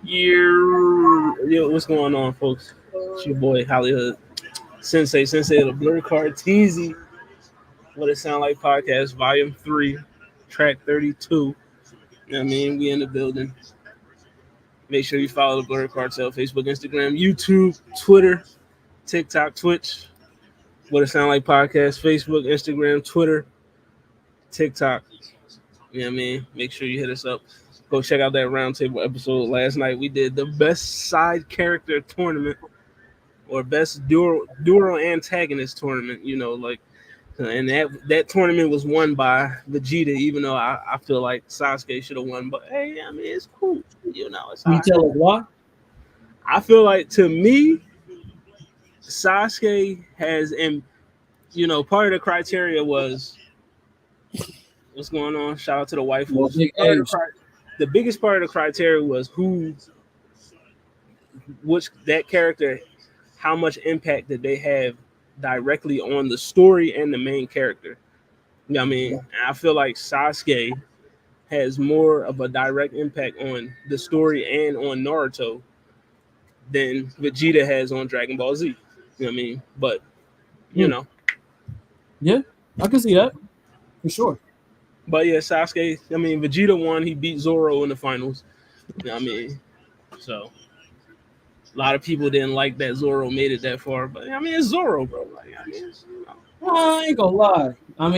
Yo, what's going on, folks? It's your boy Hollywood Sensei of the Blur Card Teasy. What it sound like podcast, volume 3, track 32. You know what I mean? We in the building. Make sure you follow the Blur Cartel, Facebook, Instagram, YouTube, Twitter, TikTok, Twitch. What it sound like podcast, Facebook, Instagram, Twitter, TikTok. You know what I mean? Make sure you hit us up. Go check out that roundtable episode last night. We did the best side character tournament or best dual antagonist tournament. And that tournament was won by Vegeta. Even though I feel like Sasuke should have won, but hey, I mean it's cool. It's Can you tell us why? I feel like to me, Sasuke has, and part of the criteria was what's going on. Shout out to the waifus. The biggest part of the criteria was which that character, how much impact did they have directly on the story and the main character. You know what I mean? And I feel like Sasuke has more of a direct impact on the story and on Naruto than Vegeta has on Dragon Ball Z. You know what I mean? But, Yeah, I can see that. For sure. But yeah, Sasuke, Vegeta won. He beat Zoro in the finals. You know what I mean? So a lot of people didn't like that Zoro made it that far, but it's Zoro, bro. I ain't gonna lie. I'm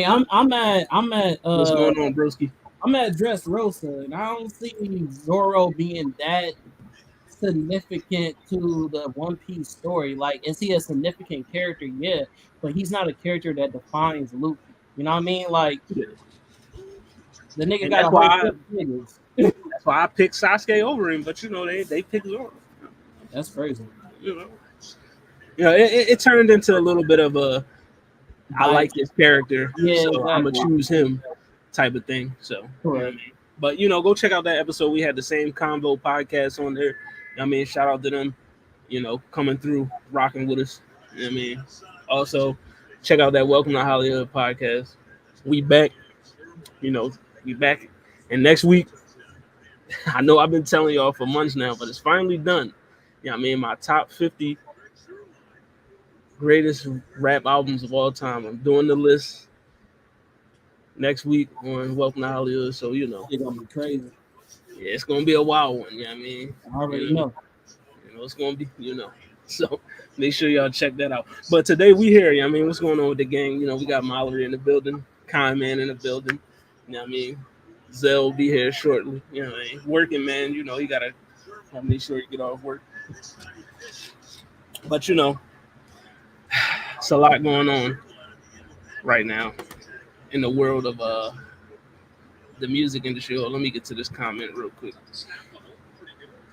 at what's going on, broski? I'm at Dressrosa, and I don't see Zoro being that significant to the One Piece story. Like, is he a significant character? Yeah, but he's not a character that defines Luffy. You know what I mean? Like, the nigga and got a whole niggas. That's why I picked Sasuke over him, but they picked Zoro. That's crazy. It turned into a little bit of a I like this character, so exactly. I'm gonna choose him type of thing. So, but go check out that episode. We had the same convo podcast on there. Shout out to them, coming through, rocking with us. Also check out that Welcome to Hollywood podcast. We back, we back, and next week, I know I've been telling y'all for months now, but it's finally done. My top 50 greatest rap albums of all time. I'm doing the list next week on Welcome to Hollywood, so it's gonna be crazy. Yeah, it's gonna be a wild one. I already know. It's gonna be, So make sure y'all check that out. But today we here. What's going on with the gang? We got Mallory in the building, Con Man in the building. Zell will be here shortly. Working, man. You gotta make sure you get off work. But it's a lot going on right now in the world of the music industry. Let me get to this comment real quick.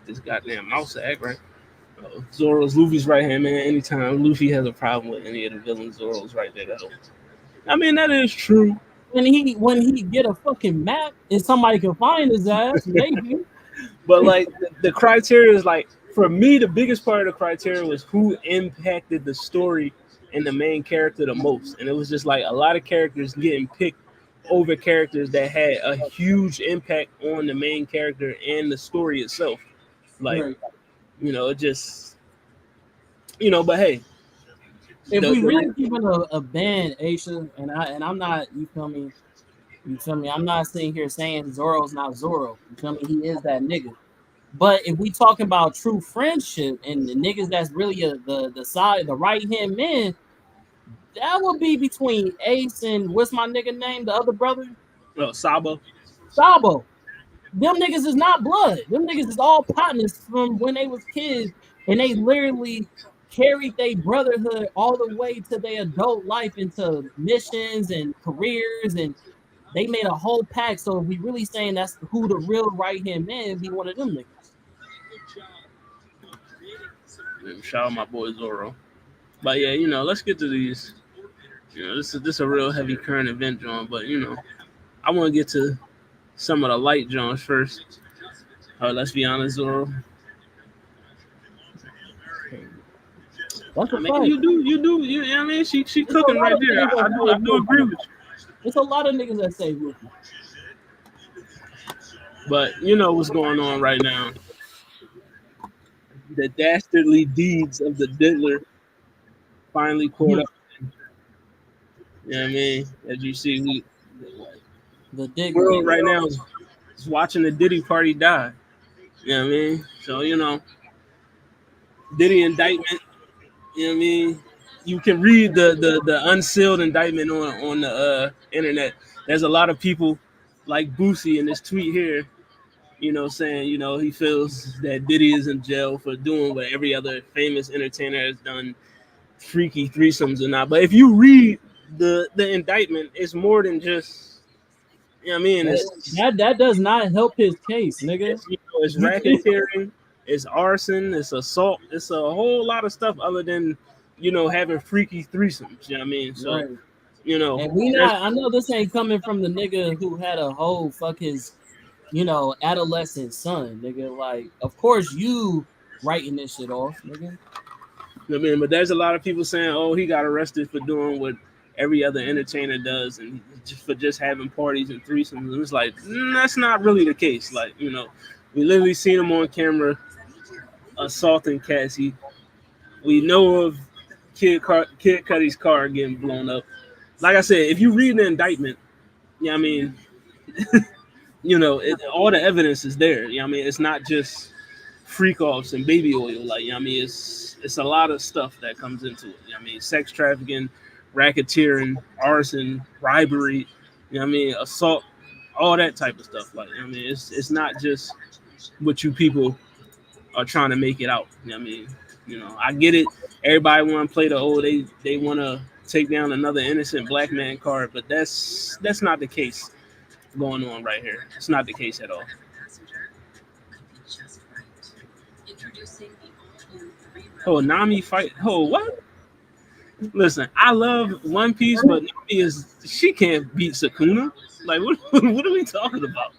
This goddamn mouse act, right? Zoro's Luffy's right hand man. Anytime Luffy has a problem with any of the villains, Zoro's right there to help. That is true. When he get a fucking map and somebody can find his ass, maybe. But like the criteria is like, for me, the biggest part of the criteria was who impacted the story and the main character the most. And it was just like a lot of characters getting picked over characters that had a huge impact on the main character and the story itself. Like, it just, but hey. If we really keeping a band, Aisha, and I'm not, you feel me? I'm not sitting here saying Zoro's not Zoro. You feel me? He is that nigga. But if we talking about true friendship and the niggas that's really the right hand man, that would be between Ace and what's my nigga name? The other brother? Sabo. Sabo. Them niggas is not blood. Them niggas is all partners from when they was kids, and they literally carried their brotherhood all the way to their adult life into missions and careers, and they made a whole pack. So if we really saying that's who the real right hand man, be one of them niggas. Shout out my boy Zoro. But yeah, let's get to these. This is a real heavy current event, John. But I want to get to some of the light Johns first. Let's be honest, Zoro. You do. She cooking right there. I do agree with you. There's a lot of niggas that say Luffy. But you know what's going on right now. the dastardly deeds of the diddler finally caught up. You know what I mean? As you see, The the Diggler. world right now is watching the Diddy party die. You know what I mean? So, Diddy indictment, you know what I mean? You can read the unsealed indictment on the internet. There's a lot of people like Boosie in this tweet here, saying, he feels that Diddy is in jail for doing what every other famous entertainer has done, freaky threesomes and not. But if you read the indictment, it's more than just, you know what I mean? That does not help his case, nigga. It's racketeering, it's arson, it's assault, it's a whole lot of stuff other than, having freaky threesomes. You know what I mean? So, Right. you And we not. I know this ain't coming from the nigga who had a whole fuck his, adolescent son, nigga. Like, of course you writing this shit off, nigga. I mean, but there's a lot of people saying, "Oh, he got arrested for doing what every other entertainer does, and just having parties and threesomes." And it's like, that's not really the case. Like, we literally seen him on camera assaulting Cassie. We know of Kid Cudi's car getting blown up. Like I said, if you read the indictment, I mean, all the evidence is there. I mean, it's not just freak offs and baby oil. Like, I mean, it's a lot of stuff that comes into it. I mean, sex trafficking, racketeering, arson, bribery. I mean, assault, all that type of stuff. Like, I mean, it's not just what you people are trying to make it out. I mean, I get it. Everybody want to play they want to take down another innocent black man card, but that's not the case going on right here. It's not the case at all. Oh, Nami fight. Oh, what? Listen, I love One Piece, but Nami she can't beat Sukuna. Like, what are we talking about?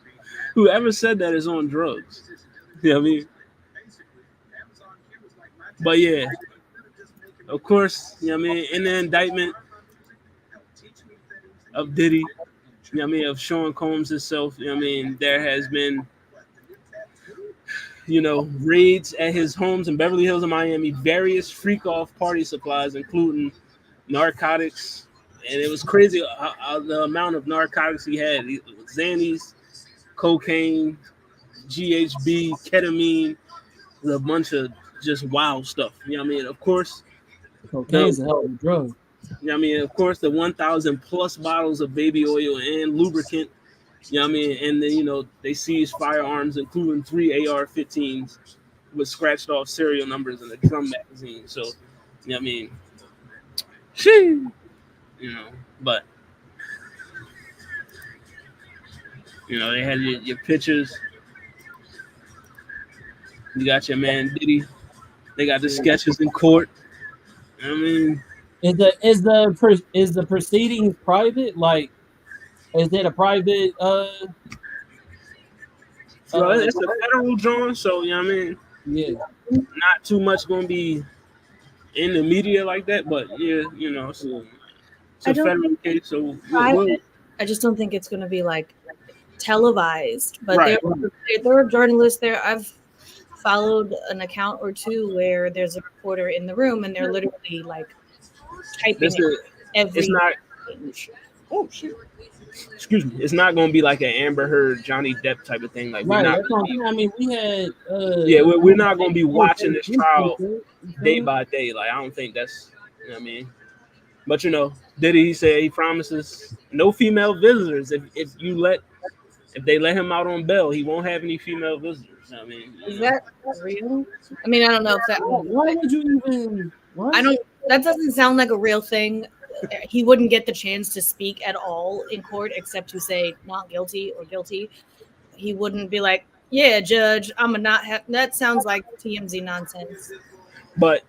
Whoever said that is on drugs. You know what I mean? But yeah, of course, you know what I mean? In the indictment of Diddy, you know what I mean, of Sean Combs himself, you know what I mean, there has been, raids at his homes in Beverly Hills and Miami, various freak off party supplies, including narcotics. And it was crazy the amount of narcotics he had. Xannies, cocaine, GHB, ketamine, a bunch of just wild stuff. You know what I mean? Of course, Cocaine's a hell of a drug. You know what I mean? Of course, the 1,000 plus bottles of baby oil and lubricant. You know what I mean? And then, they seized firearms, including 3 AR-15s with scratched off serial numbers and a drum magazine. So, you know what I mean? Shee! But, they had your pictures. You got your man Diddy. They got the sketches in court. You know what I mean? Is the proceedings private? Like, is it a private? So it's a federal joint, so you know what I mean. Yeah, not too much gonna be in the media like that, but yeah, it's a federal case, so I just don't think it's gonna be like televised. But right. there are journalists there. I've followed an account or two where there's a reporter in the room and they're literally like typing every. It's not. Oh shit! Excuse me. It's not going to be like an Amber Heard, Johnny Depp type of thing. Like, right. I mean, we had. We're not going to be watching this trial day by day. Like, I don't think that's. You know what I mean? But Diddy, he said he promises no female visitors. If they let him out on bail, he won't have any female visitors. You know what I mean, is that real? I mean, I don't know if that. Why would you even? What? I don't. That doesn't sound like a real thing. He wouldn't get the chance to speak at all in court except to say not guilty or guilty. He wouldn't be like, yeah, judge, I'm a not have. That sounds like TMZ nonsense. But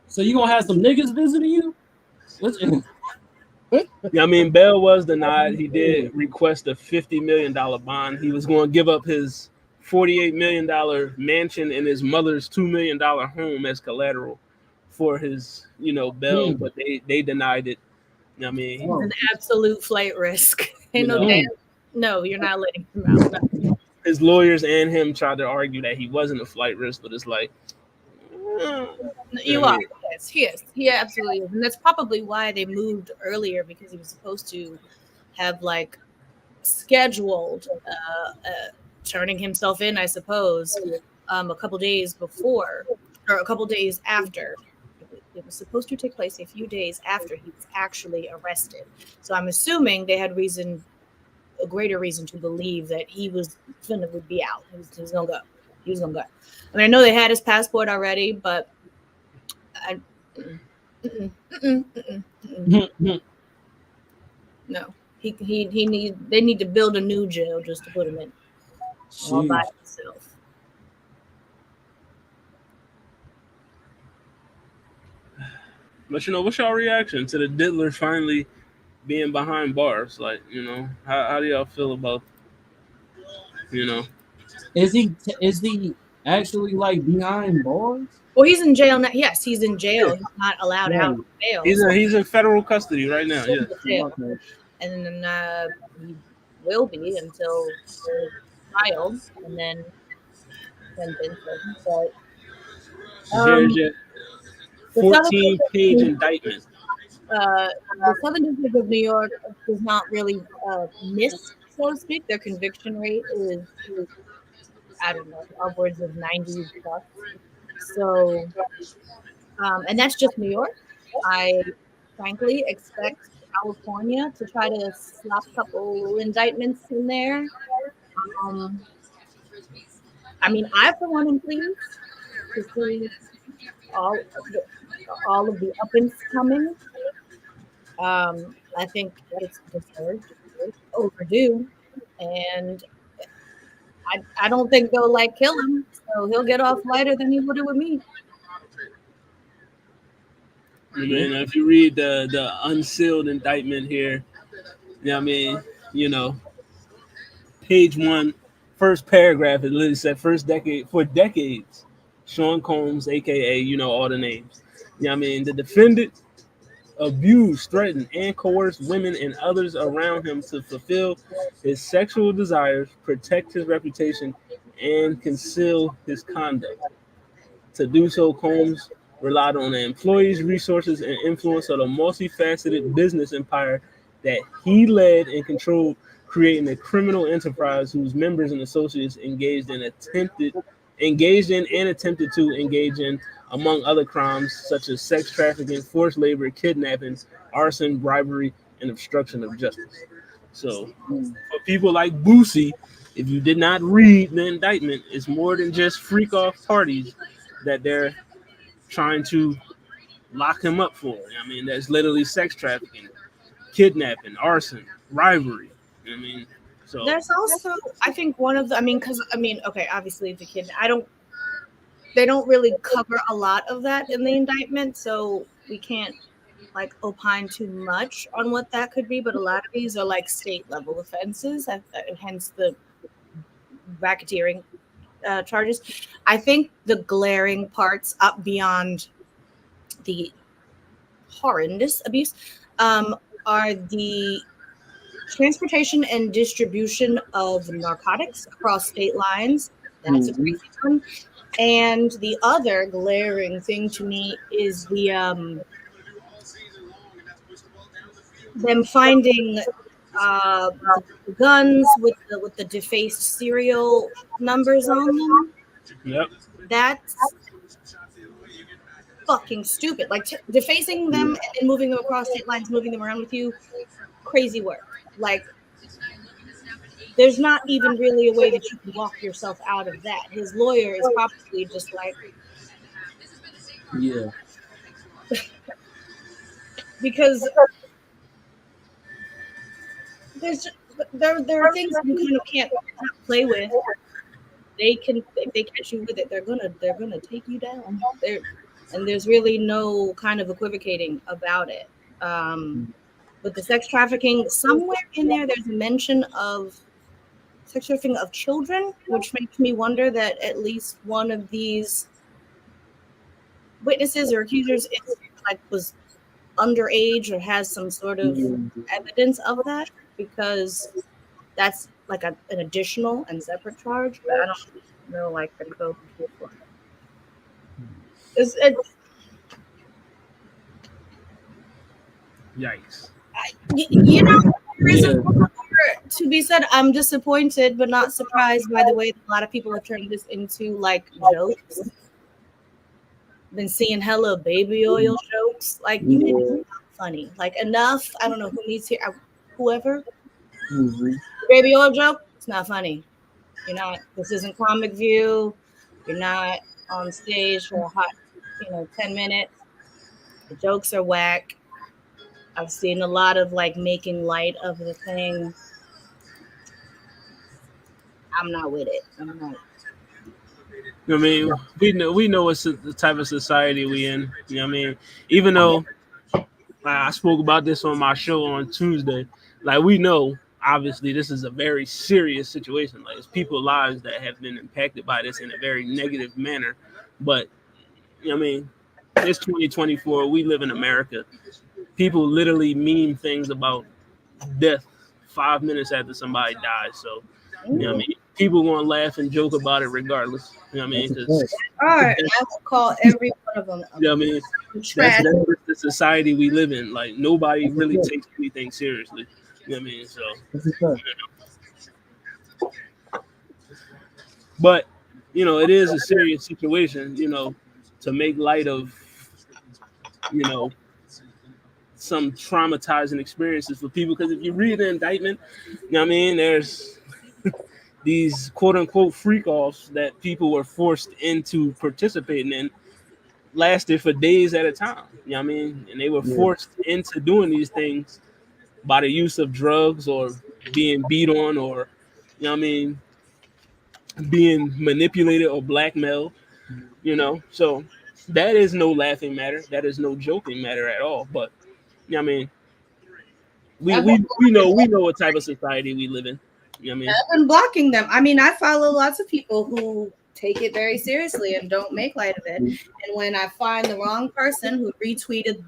so you gonna have some niggas visiting you? Yeah, I mean, bail was denied. He did request a $50 million bond. He was going to give up his $48 million mansion and his mother's $2 million home as collateral for his, bail, but they denied it. I mean, it's an absolute flight risk. No, you're not letting him out. No. His lawyers and him tried to argue that he wasn't a flight risk, but it's like, You are. Yes, he is. He absolutely is. And that's probably why they moved earlier, because he was supposed to have like scheduled turning himself in, I suppose, a couple days before or a couple days after. It was supposed to take place a few days after he was actually arrested. So I'm assuming they had a greater reason to believe that he was gonna be out. He was gonna go. He was gonna go. I mean, I know they had his passport already, but I, no. He need they need to build a new jail just to put him in all by himself. But what's your reaction to the Diddler finally being behind bars? Like, how do y'all feel about, you know? Is he actually like behind bars? Well, he's in jail now. Yes, he's in jail. Yeah. He's not allowed Right. out of jail. So He's in federal custody right now. he's Yeah. in jail. Okay. And then he will be until his trial and then sentenced. But Here's your the Southern 14-page indictment. the Southern District of New York does not really miss, so to speak. Their conviction rate is, I don't know, upwards of 90 plus. So, and that's just New York. I frankly expect California to try to slap a couple indictments in there. Um, I mean, I for one am pleased to see all of the, all of the up and coming. I think it's deserved, overdue, and I don't think they'll like kill him, so he'll get off lighter than he would have with me. I mean, if you read the unsealed indictment here, I mean, you know, page one, first paragraph, it literally said first decade for decades. Sean Combs, aka all the names. I mean, the defendant abused, threatened, and coerced women and others around him to fulfill his sexual desires, protect his reputation, and conceal his conduct. To do so, Combs relied on the employees' resources and influence of the multifaceted business empire that he led and controlled, creating a criminal enterprise whose members and associates engaged in and attempted to engage in, among other crimes such as sex trafficking, forced labor, kidnapping, arson, bribery, and obstruction of justice. So, for people like Boosie, if you did not read the indictment, it's more than just freak off parties that they're trying to lock him up for. I mean, that's literally sex trafficking, kidnapping, arson, rivalry. I mean, so There's also, I think, one of the, I mean, because I mean, okay, obviously the kid, they don't really cover a lot of that in the indictment, so we can't like opine too much on what that could be. But a lot of these are like state level offenses, and hence the racketeering charges. I think the glaring parts up beyond the horrendous abuse are the transportation and distribution of narcotics across state lines. That's a crazy one. And the other glaring thing to me is them finding the guns with the defaced serial numbers on them. yep. That's fucking stupid. Like defacing them and moving them across state lines, moving them around with you, crazy work. Like there's not even really a way that you can walk yourself out of that. His lawyer is probably just like, Yeah. because there are things you kind of can't play with. They can, if they catch you with it, they're gonna take you down. And there's really no kind of equivocating about it. With the sex trafficking, somewhere in there's a mention of sex trafficking of children, which makes me wonder that at least one of these witnesses or accusers is like was underage or has some sort of evidence of that, because that's like an additional and separate charge. But I don't know like the code for it. It's Yikes. you know, there is Yeah. to be said. I'm disappointed, but not surprised by the way that a lot of people have turned this into like jokes. Been seeing hella baby oil jokes. Like you need to Yeah. stop funny. Like enough. I don't know who needs here. Whoever Mhm. baby oil joke. It's not funny. You're not. This isn't Comic View. You're not on stage for a hot, 10 minutes. The jokes are whack. I've seen a lot of like making light of the thing. I'm not with it. I'm not. I mean, we know what's the type of society we in. You know what I mean? Even though I spoke about this on my show on Tuesday, like we know obviously this is a very serious situation. Like it's people's lives that have been impacted by this in a very negative manner. But you know what I mean, it's 2024. We live in America. People literally meme things about death 5 minutes after somebody dies. So you know what I Mm. mean, people gonna laugh and joke about it regardless. You know what I mean? That's a Because fact. All right, I will call every one of them you know what I mean, that's trash. that's the society we live in. Like nobody That's a really fact. takes anything seriously. You know what I mean? So, That's a fact. but it is a serious situation. To make light of you know some traumatizing experiences for people. Because if you read the indictment, you know what I mean, there's these quote unquote freak offs that people were forced into participating in lasted for days at a time. You know what I mean? And they were Yeah. forced into doing these things by the use of drugs or being beat on or, you know what I mean, being manipulated or blackmailed, So that is no laughing matter. That is no joking matter at all. But, you know what I mean? We, I've been, we, we know what type of society we live in. You know what I mean? I've been blocking them. I mean, I follow lots of people who take it very seriously and don't make light of it. And when I find the wrong person who retweeted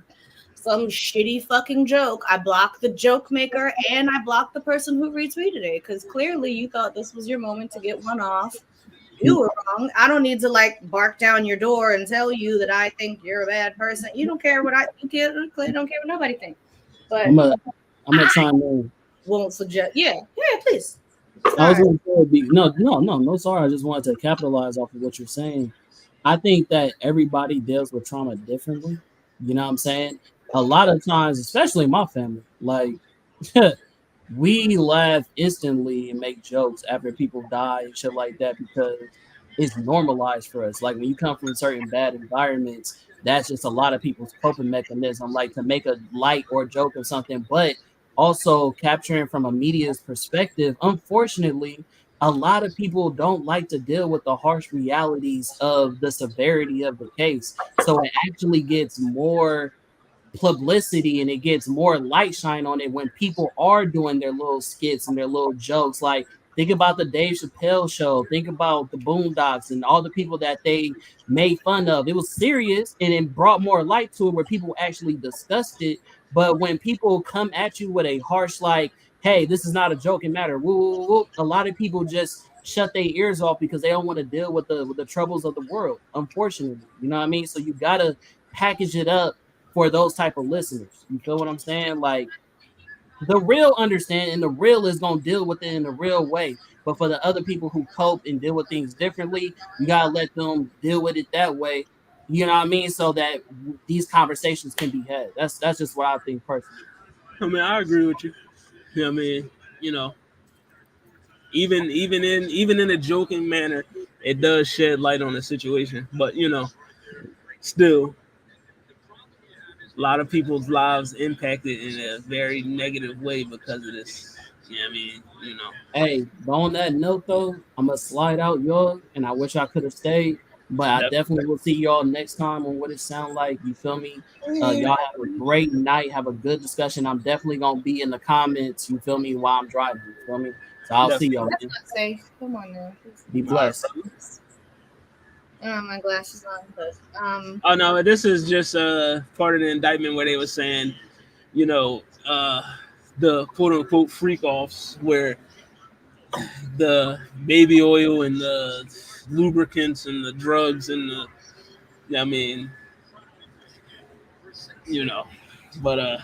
some shitty fucking joke, I block the joke maker and I block the person who retweeted it because clearly you thought this was your moment to get one off. You were wrong. I don't need to like bark down your door and tell you that I think you're a bad person. You don't care what you clearly don't care what nobody thinks. But I'm a I'm gonna I chime in. won't suggest. Yeah, please. I was Sorry. going to say, no, sorry. I just wanted to capitalize off of what you're saying. I think that everybody deals with trauma differently. You know what I'm saying? A lot of times, especially my family, like we laugh instantly and make jokes after people die and shit like that because it's normalized for us. Like when you come from certain bad environments, that's just a lot of people's coping mechanism, like to make a light or joke of something, but also capturing from a media's perspective. Unfortunately, a lot of people don't like to deal with the harsh realities of the severity of the case. So it actually gets more publicity and it gets more light shine on it when people are doing their little skits and their little jokes. Like think about the Dave Chappelle show, think about the Boondocks and all the people that they made fun of. It was serious and it brought more light to it where people actually discussed it. But when people come at you with a harsh like, hey, this is not a joking matter, woo, woo, woo, a lot of people just shut their ears off because they don't want to deal with the troubles of the world, unfortunately. You know what I mean? So you gotta package it up for those type of listeners. You feel what I'm saying? Like the real understand and the real is gonna deal with it in the real way. But for the other people who cope and deal with things differently, you gotta let them deal with it that way. You know what I mean? So that these conversations can be had. That's just what I think personally. I mean, I agree with you. You know what I mean? You know, even in a joking manner, it does shed light on the situation. But still, a lot of people's lives impacted in a very negative way because of this. Yeah, I mean, Hey, but on that note though, I'm gonna slide out y'all, and I wish I could have stayed, but I that, definitely will see y'all next time on what it sound like. You feel me? Y'all have a great night, have a good discussion. I'm definitely gonna be in the comments. You feel me while I'm driving. You feel me? So I'll see definitely. y'all, That's man. not safe. Come on now. Be All right, blessed. brother. I don't have my glasses on, but Oh no, this is just part of the indictment where they were saying, you know, uh, the quote unquote freak offs where the baby oil and the lubricants and the drugs and the Yeah, I mean, you know, but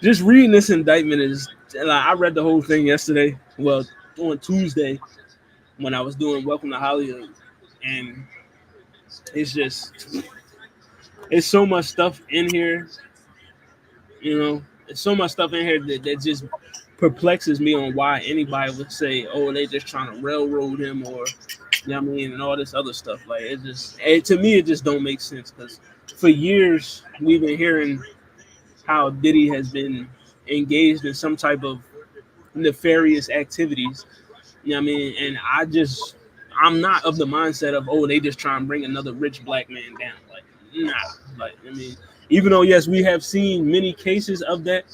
just reading this indictment is. Like, I read the whole thing yesterday. Well, on Tuesday when I was doing Welcome to Hollywood, and it's just it's so much stuff in here. You know, there's so much stuff in here that just perplexes me on why anybody would say, "Oh, they just trying to railroad him," or you know what I mean, and all this other stuff. Like to me, it just don't make sense because for years we've been hearing how Diddy has been engaged in some type of nefarious activities. You know what I mean, and I'm not of the mindset of they just try and bring another rich black man down. Like, nah. Like, I mean, even though yes, we have seen many cases of that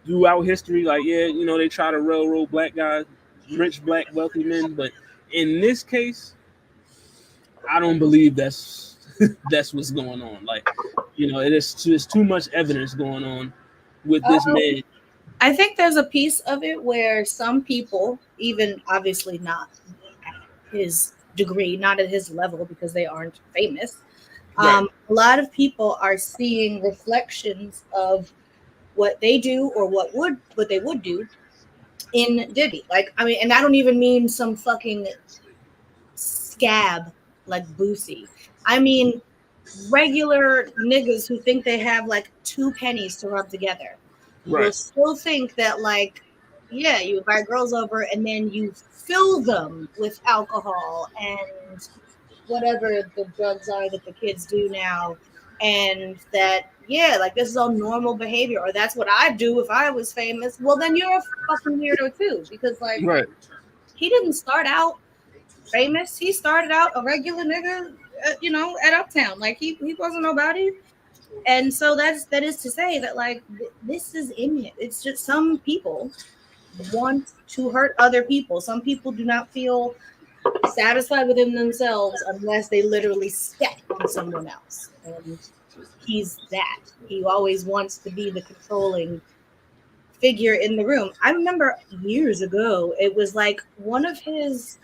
throughout history. Like, yeah, they try to railroad black guys, rich black wealthy men, but in this case, I don't believe that's that's what's going on. Like, it is just too much evidence going on with this man. I think there's a piece of it where some people, even obviously not at his degree, not at his level because they aren't famous, Right. a lot of people are seeing reflections of what they do or what they would do in Diddy. Like, I mean, and I don't even mean some fucking scab like Boosie. I mean regular niggas who think they have like 2 pennies to rub together will Right. still think that, like, yeah, you invite girls over and then you fill them with alcohol and whatever the drugs are that the kids do now, and that, yeah, like, this is all normal behavior, or that's what I'd do if I was famous. Well, then you're a fucking weirdo too, because, like, Right. he didn't start out famous. He started out a regular nigga, at Uptown. Like, he wasn't nobody. And so that is to say that, like, this is in it. It's just some people want to hurt other people. Some people do not feel satisfied within themselves unless they literally step on someone else. And he's that. He always wants to be the controlling figure in the room. I remember years ago, it was like one of his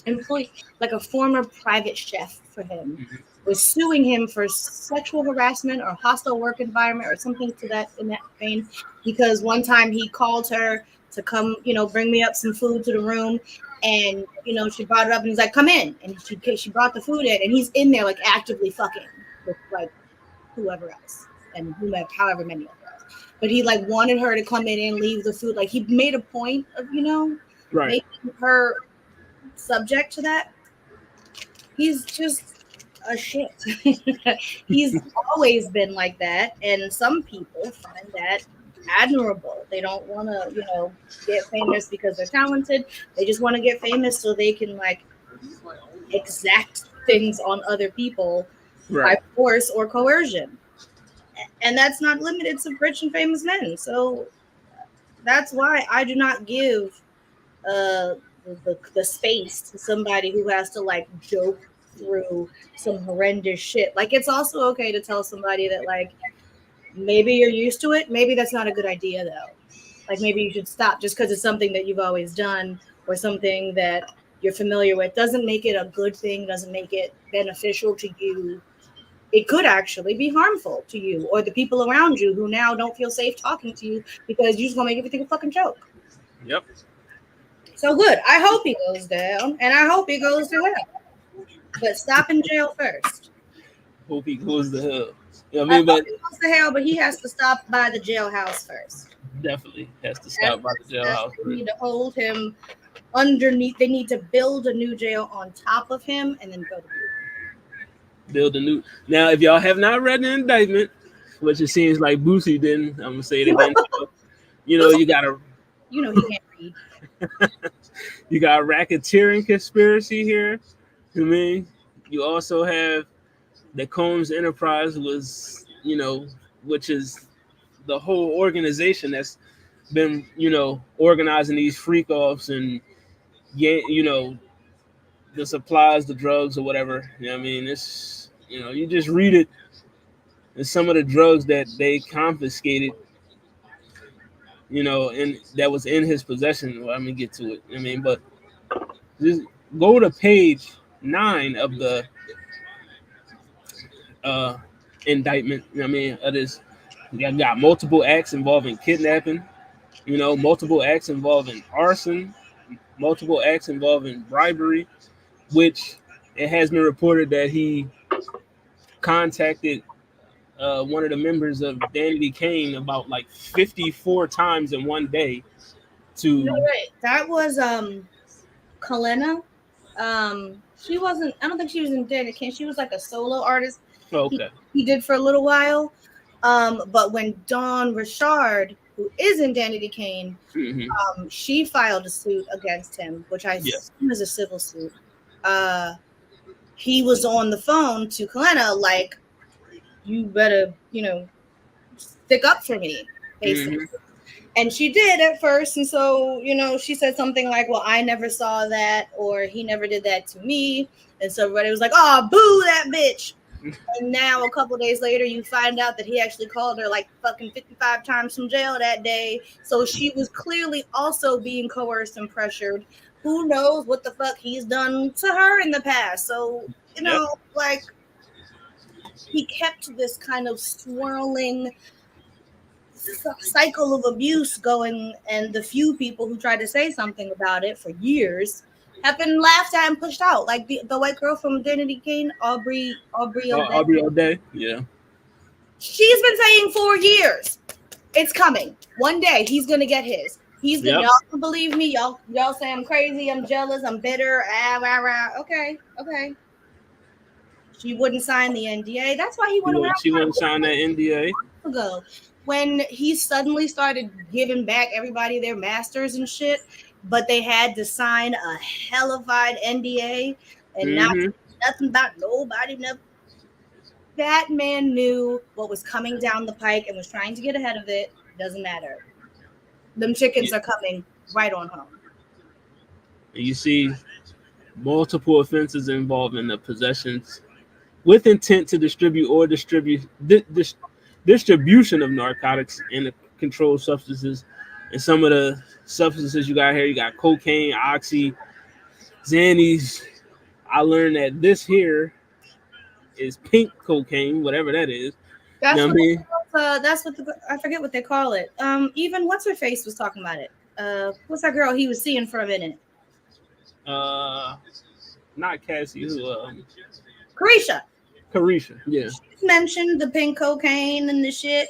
employee, like a former private chef for him, was suing him for sexual harassment or hostile work environment or something to that in that vein, because one time he called her to come, bring me up some food to the room, and she brought it up and he's like, "Come in," and she brought the food in, and he's in there like actively fucking with like whoever else and whomever, however many other else. But he like wanted her to come in and leave the food. Like, he made a point of Right. making her subject to that. He's just a shit. He's always been like that, and some people find that admirable. They don't want to, get famous because they're talented. They just want to get famous so they can, like, exact things on other people Right. by force or coercion. And that's not limited to rich and famous men. So that's why I do not give the space to somebody who has to, like, joke through some horrendous shit. Like, it's also okay to tell somebody that, like, maybe you're used to it. Maybe that's not a good idea, though. Like, maybe you should stop just because it's something that you've always done or something that you're familiar with. Doesn't make it a good thing, doesn't make it beneficial to you. It could actually be harmful to you or the people around you who now don't feel safe talking to you because you're just going to make everything a fucking joke. Yep. So good. I hope he goes down, and I hope he goes to hell. But stop in jail first. Hope he goes to hell. I hope he goes to hell, but he has to stop by the jailhouse first. Definitely has to stop by the jailhouse. They need to hold him underneath. They need to build a new jail on top of him, and then go to build a new. Now, if y'all have not read the indictment, which it seems like Boosie didn't, I'm gonna say it again. You gotta. He can't read. You got racketeering conspiracy here. I mean, you also have the Combs Enterprise was, which is the whole organization that's been, organizing these freak offs and, the supplies, the drugs, or whatever. I mean, it's, you just read it. And some of the drugs that they confiscated, and that was in his possession. Well, I'm gonna get to it. But just go to page 9 of the indictment. You know what I mean, of this, you got multiple acts involving kidnapping. You know, multiple acts involving arson, multiple acts involving bribery, which it has been reported that he contacted one of the members of Danity Kane about like 54 times in one day No, to. right. That was Kalena. She wasn't. I don't think she was in Danny King. She was like a solo artist. Oh, He okay. he did for a little while. But when Dawn Richard, who is in Danny Kane, Hmm. she filed a suit against him, which I Yeah. assume is a civil suit. Uh, he was on the phone to Kalena like, "You better, stick up for me," basically. Hmm. And she did at first. And so, she said something like, well, I never saw that, or he never did that to me. And so everybody was like, oh, boo that bitch. And now a couple days later, you find out that he actually called her like fucking 55 times from jail that day. So she was clearly also being coerced and pressured. Who knows what the fuck he's done to her in the past. So, Yep. like, he kept this kind of swirling cycle of abuse going, and the few people who tried to say something about it for years have been laughed at and pushed out. Like the white girl from Identity Kane, Aubrey O'Day. Aubrey O'Day. Yeah. She's been saying for years, it's coming. One day he's gonna get his. He's gonna. Yep. Y'all don't believe me. Y'all say I'm crazy. I'm jealous. I'm bitter. Rah, rah. Okay. She wouldn't sign the NDA. That's why he went around She wouldn't sign that NDA. ago when he suddenly started giving back everybody their masters and shit, but they had to sign a hellified NDA and not Hmm. nothing about nobody. That man knew what was coming down the pike and was trying to get ahead of it. Doesn't matter. Them chickens are coming right on home. And you see multiple offenses involving the possessions with intent to distribute or distribution of narcotics and controlled substances. And some of the substances you got here, you got cocaine, oxy, Xannies. I learned that this here is pink cocaine, whatever that is. You That's know what I what. mean? That's what I forget what they call it. Even what's her face was talking about it. What's that girl he was seeing for a minute? Uh, Not Cassie, who Carisha. Carisha. Yeah. She mentioned the pink cocaine and the shit.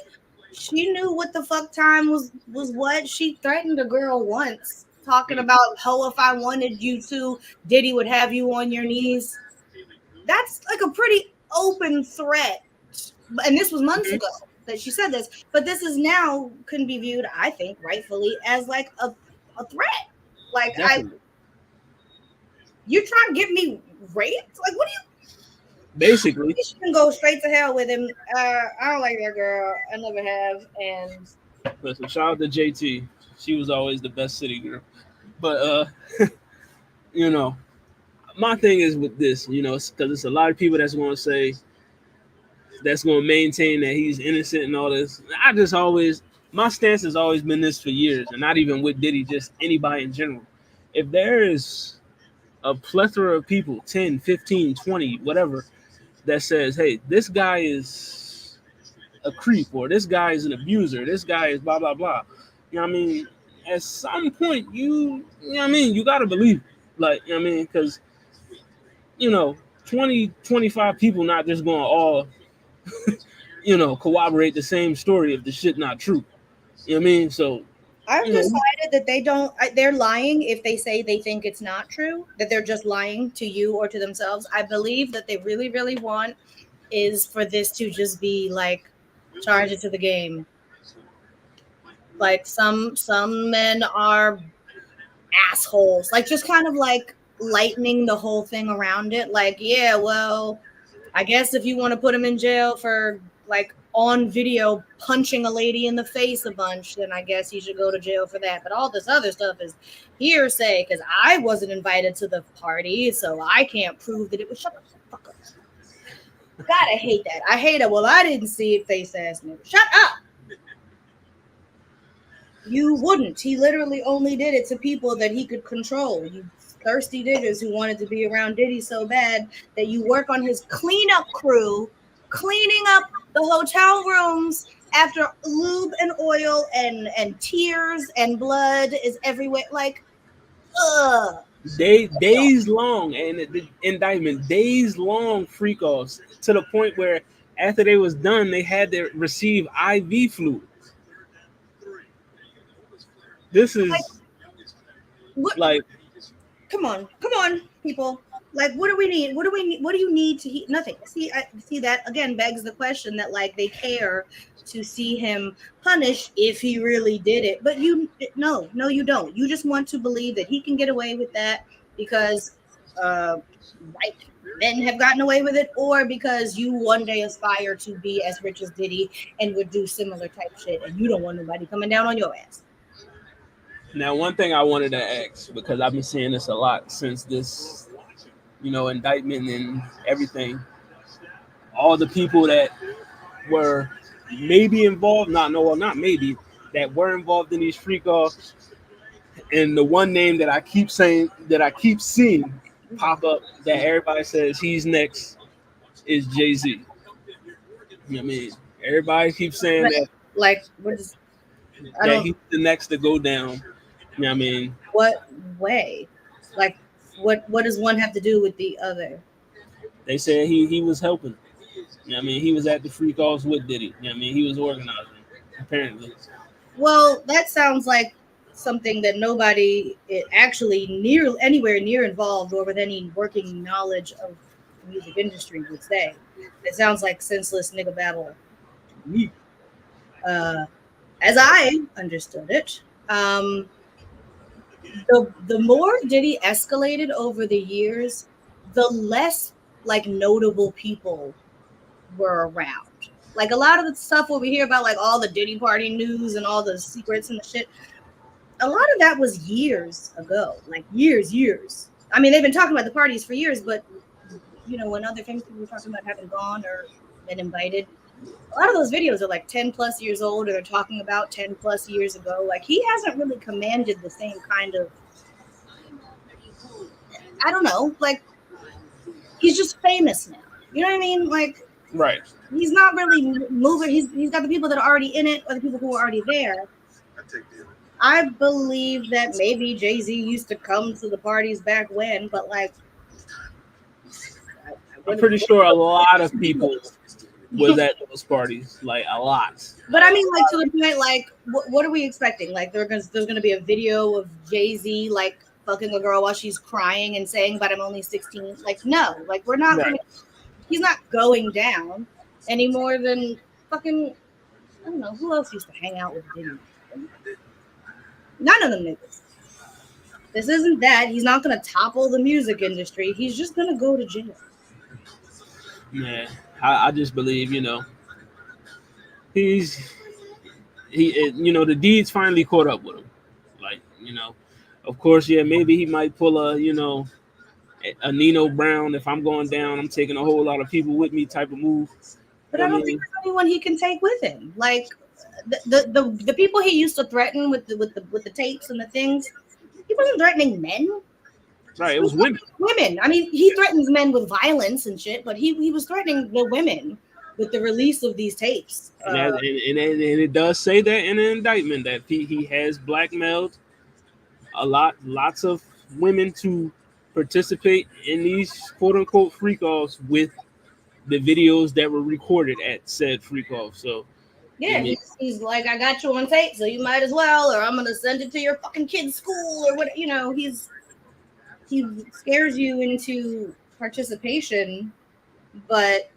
She knew what the fuck time was what. She threatened a girl once, talking about, oh, if I wanted you to, Diddy would have you on your knees. That's like a pretty open threat. And this was months ago that she said this. But this is now can be viewed, I think, rightfully, as like a threat. Like, Definitely. you trying to get me raped? Like, what do you? Basically. She can go straight to hell with him. I don't like that girl. I never have. And Listen, shout out to JT. She was always the best city girl. But you know, my thing is with this, because it's a lot of people that's going to say that's going to maintain that he's innocent and all this. My stance has always been this for years, and not even with Diddy, just anybody in general. If there is a plethora of people, 10, 15, 20, whatever, that says, hey, this guy is a creep, or this guy is an abuser, this guy is blah, blah, blah. You know what I mean? At some point, you know what I mean? You got to believe it. Like, you know what I mean? Because, 20, 25 people not just going to all, corroborate the same story if the shit not true. You know what I mean? So, I've decided that they're lying if they say they think it's not true, that they're just lying to you or to themselves. I believe that they really, really want is for this to just be like charge it to the game. Like some men are assholes, like just kind of like lightening the whole thing around it. Like, yeah, well, I guess if you want to put him in jail for like on video punching a lady in the face a bunch, then I guess he should go to jail for that. But all this other stuff is hearsay because I wasn't invited to the party, so I can't prove that it was. Shut the fuck up. God, I hate that. I hate it. Well, I didn't see it, face ass nigga. Shut up. You wouldn't. He literally only did it to people that he could control. You thirsty diggers who wanted to be around Diddy so bad that you work on his cleanup crew cleaning up the hotel rooms after lube and oil and tears and blood is everywhere. Like, ugh. Days long, and the indictment, days long freak offs to the point where after they was done, they had to receive IV fluid. This Like, is what? like Come on, people. Like, what do we need? What do we need? What do you need to heat? Nothing. See, I see that again begs the question that like they care to see him punished if he really did it. But no, you don't. You just want to believe that he can get away with that because white men have gotten away with it, or because you one day aspire to be as rich as Diddy and would do similar type shit, and you don't want nobody coming down on your ass. now one thing I wanted to ask, because I've been seeing this a lot since this, indictment and everything. All the people that were maybe involved, not no, well, not maybe, that were involved in these freak offs, and the one name that I keep saying, that I keep seeing pop up, that everybody says he's next, is Jay-Z. You know what I mean? Everybody keeps saying But that like, what is? I that don't. he's the next to go down. You know what I mean? What way? Like, what does one have to do with the other? They said he was helping. You know what I mean? He was at the freak offs with Diddy. You know what I mean? He was organizing, apparently. Well, that sounds like something that nobody actually near anywhere near involved or with any working knowledge of the music industry would say. It sounds like senseless nigga babble to me. Uh, as I understood it, the more Diddy escalated over the years, the less like notable people were around. Like a lot of the stuff where we hear about like all the Diddy party news and all the secrets and the shit, a lot of that was years ago. Like years. I mean, they've been talking about the parties for years, but when other famous people were talking about having gone or been invited, a lot of those videos are like 10 plus years old, or they're talking about 10 plus years ago. Like he hasn't really commanded the same kind of, I don't know, like he's just famous now. You know what I mean? Like Right. he's not really moving. He's got the people that are already in it, or the people who are already there. I believe that maybe Jay-Z used to come to the parties back when, but like I'm pretty sure a lot of people was at those parties, like a lot. But I mean, like to the point, like what are we expecting? Like there's gonna be a video of Jay-Z like fucking a girl while she's crying and saying, "But I'm only 16." Like no, like we're not. Right. He's not going down any more than fucking. I don't know who else used to hang out with Diddy. None of them niggas. This isn't that. He's not gonna topple the music industry. He's just gonna go to jail. Man, I just believe, he's the deeds finally caught up with him. Like, of course, yeah, maybe he might pull a Nino Brown. If I'm going down, I'm taking a whole lot of people with me type of move. But I don't think there's anyone he can take with him. Like the people he used to threaten with the tapes and the things, he wasn't threatening men. Right, it was women. Women. I mean, he threatens men with violence and shit, but he was threatening the women with the release of these tapes. And it does say that in the indictment that he has blackmailed lots of women to participate in these quote unquote freak offs with the videos that were recorded at said freak off. So yeah, he's like, I got you on tape, so you might as well, or I'm gonna send it to your fucking kid's school, or what. He scares you into participation, but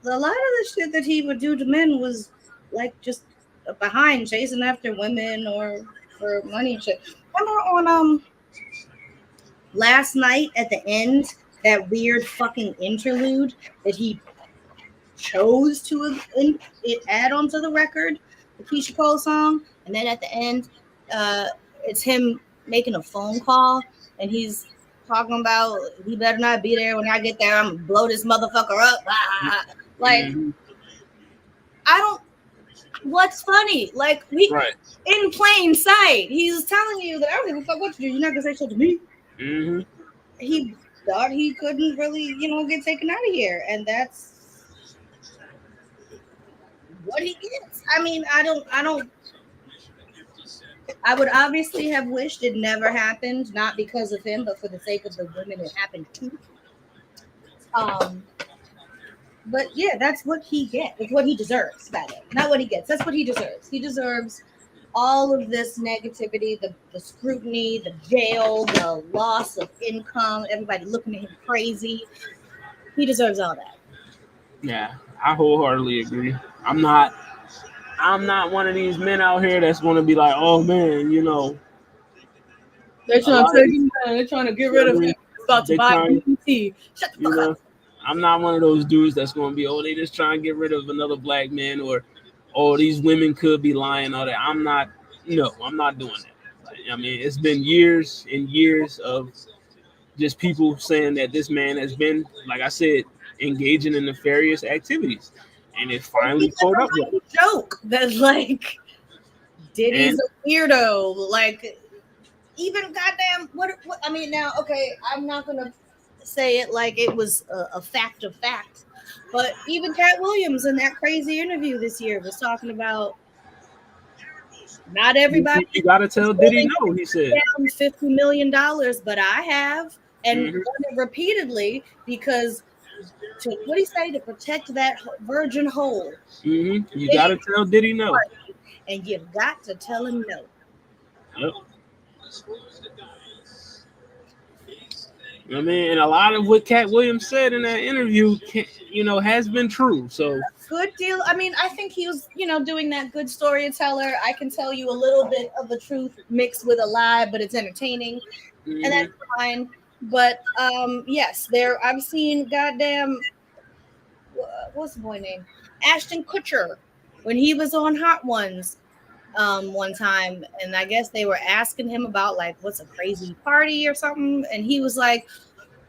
a lot of the shit that he would do to men was like just behind chasing after women or for money and shit. Remember on last night at the end, that weird fucking interlude that he chose to add onto the record, the Keisha Cole song, and then at the end, it's him making a phone call, and he's talking about he better not be there when I get there. I'm gonna blow this motherfucker up. Like, I don't. What's funny? Like right. In plain sight, he's telling you that I don't give a fuck what you do. You're not gonna say shit to me. Mm-hmm. He thought he couldn't really, get taken out of here, and that's what he gets. I mean, I don't. I would obviously have wished it never happened, not because of him, but for the sake of the women it happened to. Um, but yeah, that's what he gets. It's what he deserves. Rather, not what he gets. That's what he deserves. He deserves all of this negativity, the scrutiny, the jail, the loss of income, everybody looking at him crazy. He deserves all that. Yeah, I wholeheartedly agree. I'm not one of these men out here that's going to be like, oh man, They're a trying to lot of take these, him down. They're trying to get you know rid what of I him. mean? He's about to They buy trying, BET. Shut the you fuck up. know, I'm not one of those dudes that's going to be, oh, they just trying to get rid of another black man, or oh, these women could be lying, all that. I'm not. No, I'm not doing that. Like, I mean, it's been years and years of just people saying that this man has been, like I said, engaging in nefarious activities, and it And finally people caught up with him. everybody joke that like Diddy's And a weirdo. Like even goddamn what I mean now, okay, I'm not gonna say it like it was a fact of facts, but even Cat Williams in that crazy interview this year was talking about not everybody you got to is tell Diddy willing no, he to said. down $50 million, but I have and Hmm. done it repeatedly because to what do you say to protect that virgin hole, You got to tell Diddy no. and you've got to tell him no. Yep. I mean, and a lot of what Cat Williams said in that interview, has been true. So, Good deal. I mean, I think he was, doing that good storyteller. I can tell you a little bit of the truth mixed with a lie, but it's entertaining, and mhm. that's fine. But yes, there I've seen goddamn what's the boy name? Ashton Kutcher when he was on Hot Ones one time, and I guess they were asking him about like what's a crazy party or something, and he was like,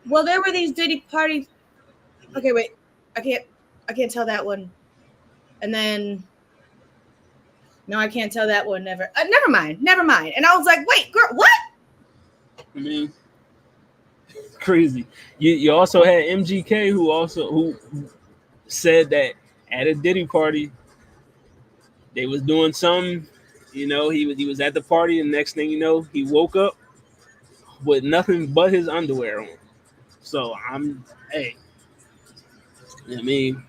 "Well, there were these Diddy parties." Okay, wait, I can't tell that one. And then no, I can't tell that one. Never. Never mind. And I was like, wait, girl, what? I mean, crazy. You also had MGK who said that at a Diddy party they was doing some. He was at the party, and next thing you know, he woke up with nothing but his underwear on. So hey, I mean,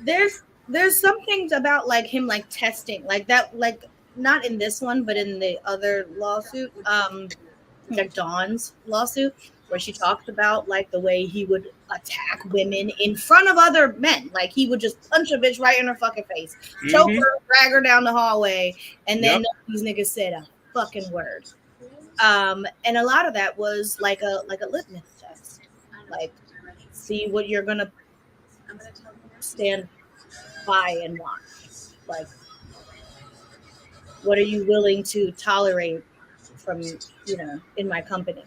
There's some things about like him like testing like that like not in this one but in the other lawsuit like Dawn's lawsuit where she talked about like the way he would attack women in front of other men. Like he would just punch a bitch right in her fucking face, choke mhm. her, drag her down the hallway, and then Yep. these niggas said a fucking word. And a lot of that was like a litmus test. Like see what you're gonna stand by and watch. Like what are you willing to tolerate from, in my company?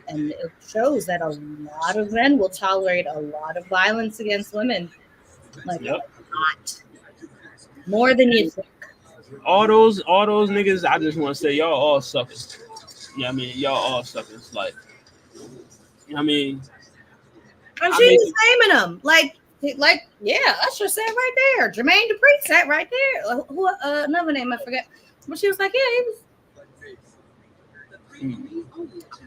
And it shows that a lot of men will tolerate a lot of violence against women, like a Yep. lot more than you think. All those niggas, I just want to say y'all all suckers. Yeah, I mean y'all all suckers. Like, I mean, And I she make was naming them, like yeah, Usher sat right there, Jermaine Dupri sat right there. Who another name I forget, but she was like, yeah, he was.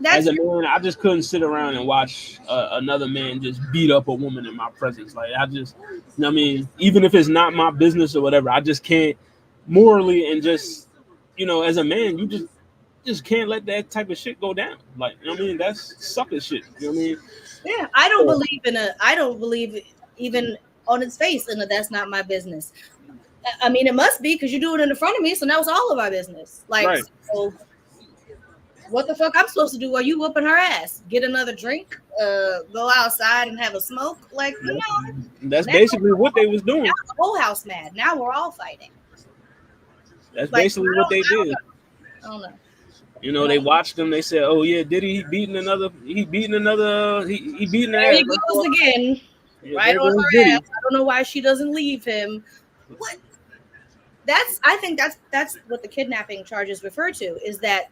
as That's a man, I just couldn't sit around and watch another man just beat up a woman in my presence. Like, I mean, even if it's not my business or whatever, I just can't morally and just, as a man, you just can't let that type of shit go down. Like, I mean, that's sucker shit. You know what I mean? yeah. So, I don't believe even on its face in a that's not my business. I mean, it must be because you do it in the front of me, so now it's all of our business. Like, right. so what the fuck I'm supposed to do while you whooping her ass? Get another drink? Go outside and have a smoke? Like, no. That's Now, basically what they was now doing. the whole house mad. Now we're all fighting. That's Like, basically what they did. I don't know. They watched him. They said, "Oh yeah, Diddy, he beating another. He beating another. He beating There her ass. he goes again, Yeah, right there on goes her ass. Diddy." I don't know why she doesn't leave him. What? I think that's what the kidnapping charges refer to is that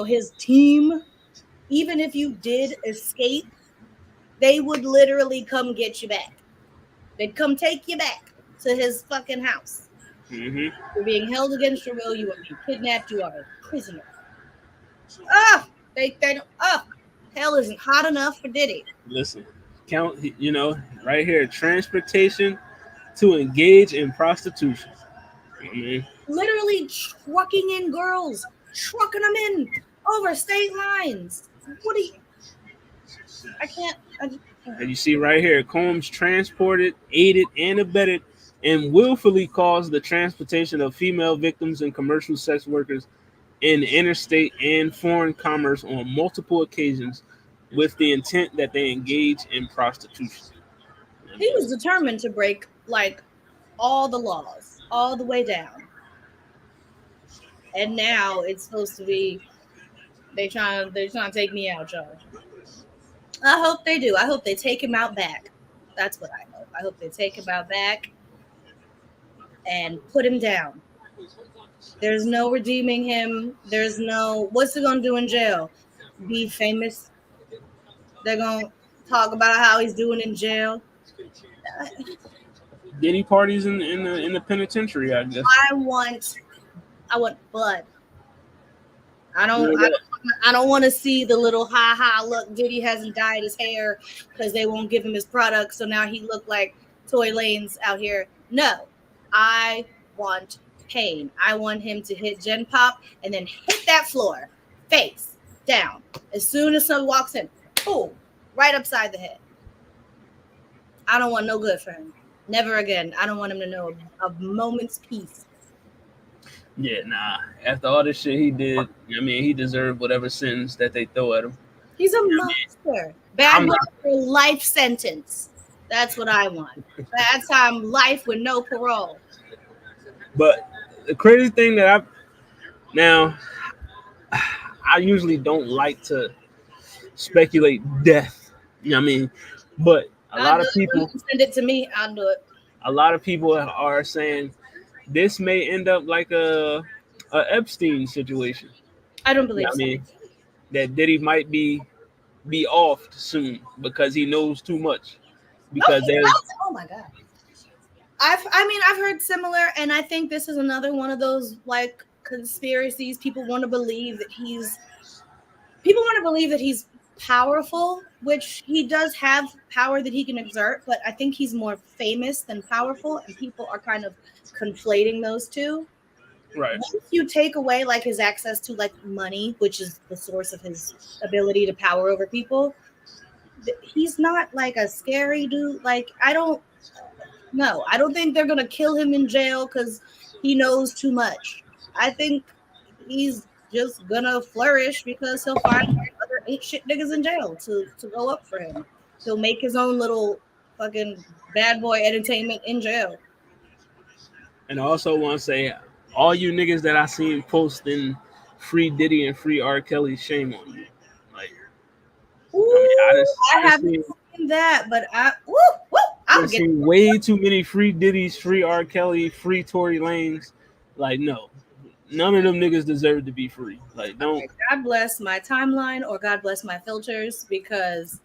his team, even if you did escape, they would literally come get you back. They'd come take you back. to his fucking house. Mm-hmm. You're being held against your will. You are being kidnapped. You are a prisoner. Ah, they don't. Hell isn't hot enough for Diddy. Listen, count. Right here, transportation to engage in prostitution. I mean, Literally trucking in girls, trucking them in over state lines. What do you? I can't. and you see right here, Combs transported, aided, and abetted, and willfully caused the transportation of female victims and commercial sex workers in interstate and foreign commerce on multiple occasions with the intent that they engage in prostitution. He was determined to break like all the laws, all the way down. And now it's supposed to be they're trying to take me out, y'all. I hope they do. I hope they take him out back. That's what I hope. I hope they take him out back and put him down. There's no redeeming him. There's no what's he gonna do in jail? Be famous. They're gonna talk about how he's doing in jail. Diddy parties in the penitentiary, I guess. I want blood. I don't want to see the little look. Diddy hasn't dyed his hair because they won't give him his product, so now he looked like Toy Lane's out here. No, I want pain. I want him to hit Gen Pop and then hit that floor, face down. As soon as someone walks in, boom, right upside the head. I don't want no good for him. Never again. I don't want him to know a moment's peace. Yeah, nah. After all this shit he did, I mean, he deserved whatever sentence that they throw at him. He's a monster. Bad boy for life sentence. That's what I want. Bad time life with no parole. But the crazy thing that I usually don't like to speculate death. You know what I mean? But a lot of people send it to me. I'll do it. A lot of people are saying this may end up like a Epstein situation. I don't believe. I mean, that Diddy might be off soon because he knows too much. Because oh my god. I've heard similar, and I think this is another one of those like conspiracies. People want to believe that he's powerful, which he does have power that he can exert, but I think he's more famous than powerful, and people are kind of conflating those two. Right. Once you take away like his access to like money, which is the source of his ability to power over people, he's not like a scary dude. Like I don't think they're gonna kill him in jail because he knows too much. I think he's just gonna flourish because he'll find other ain't shit niggas in jail to go up for him. He'll make his own little fucking bad boy entertainment in jail. And I also want to say, all you niggas that I seen posting free Diddy and free R. Kelly, shame on you. Like, I haven't seen that, but I've seen way too many free Diddy's, free R. Kelly, free Tory Lanez. Like, no. None of them niggas deserve to be free. Like, don't. God bless my timeline or God bless my filters because,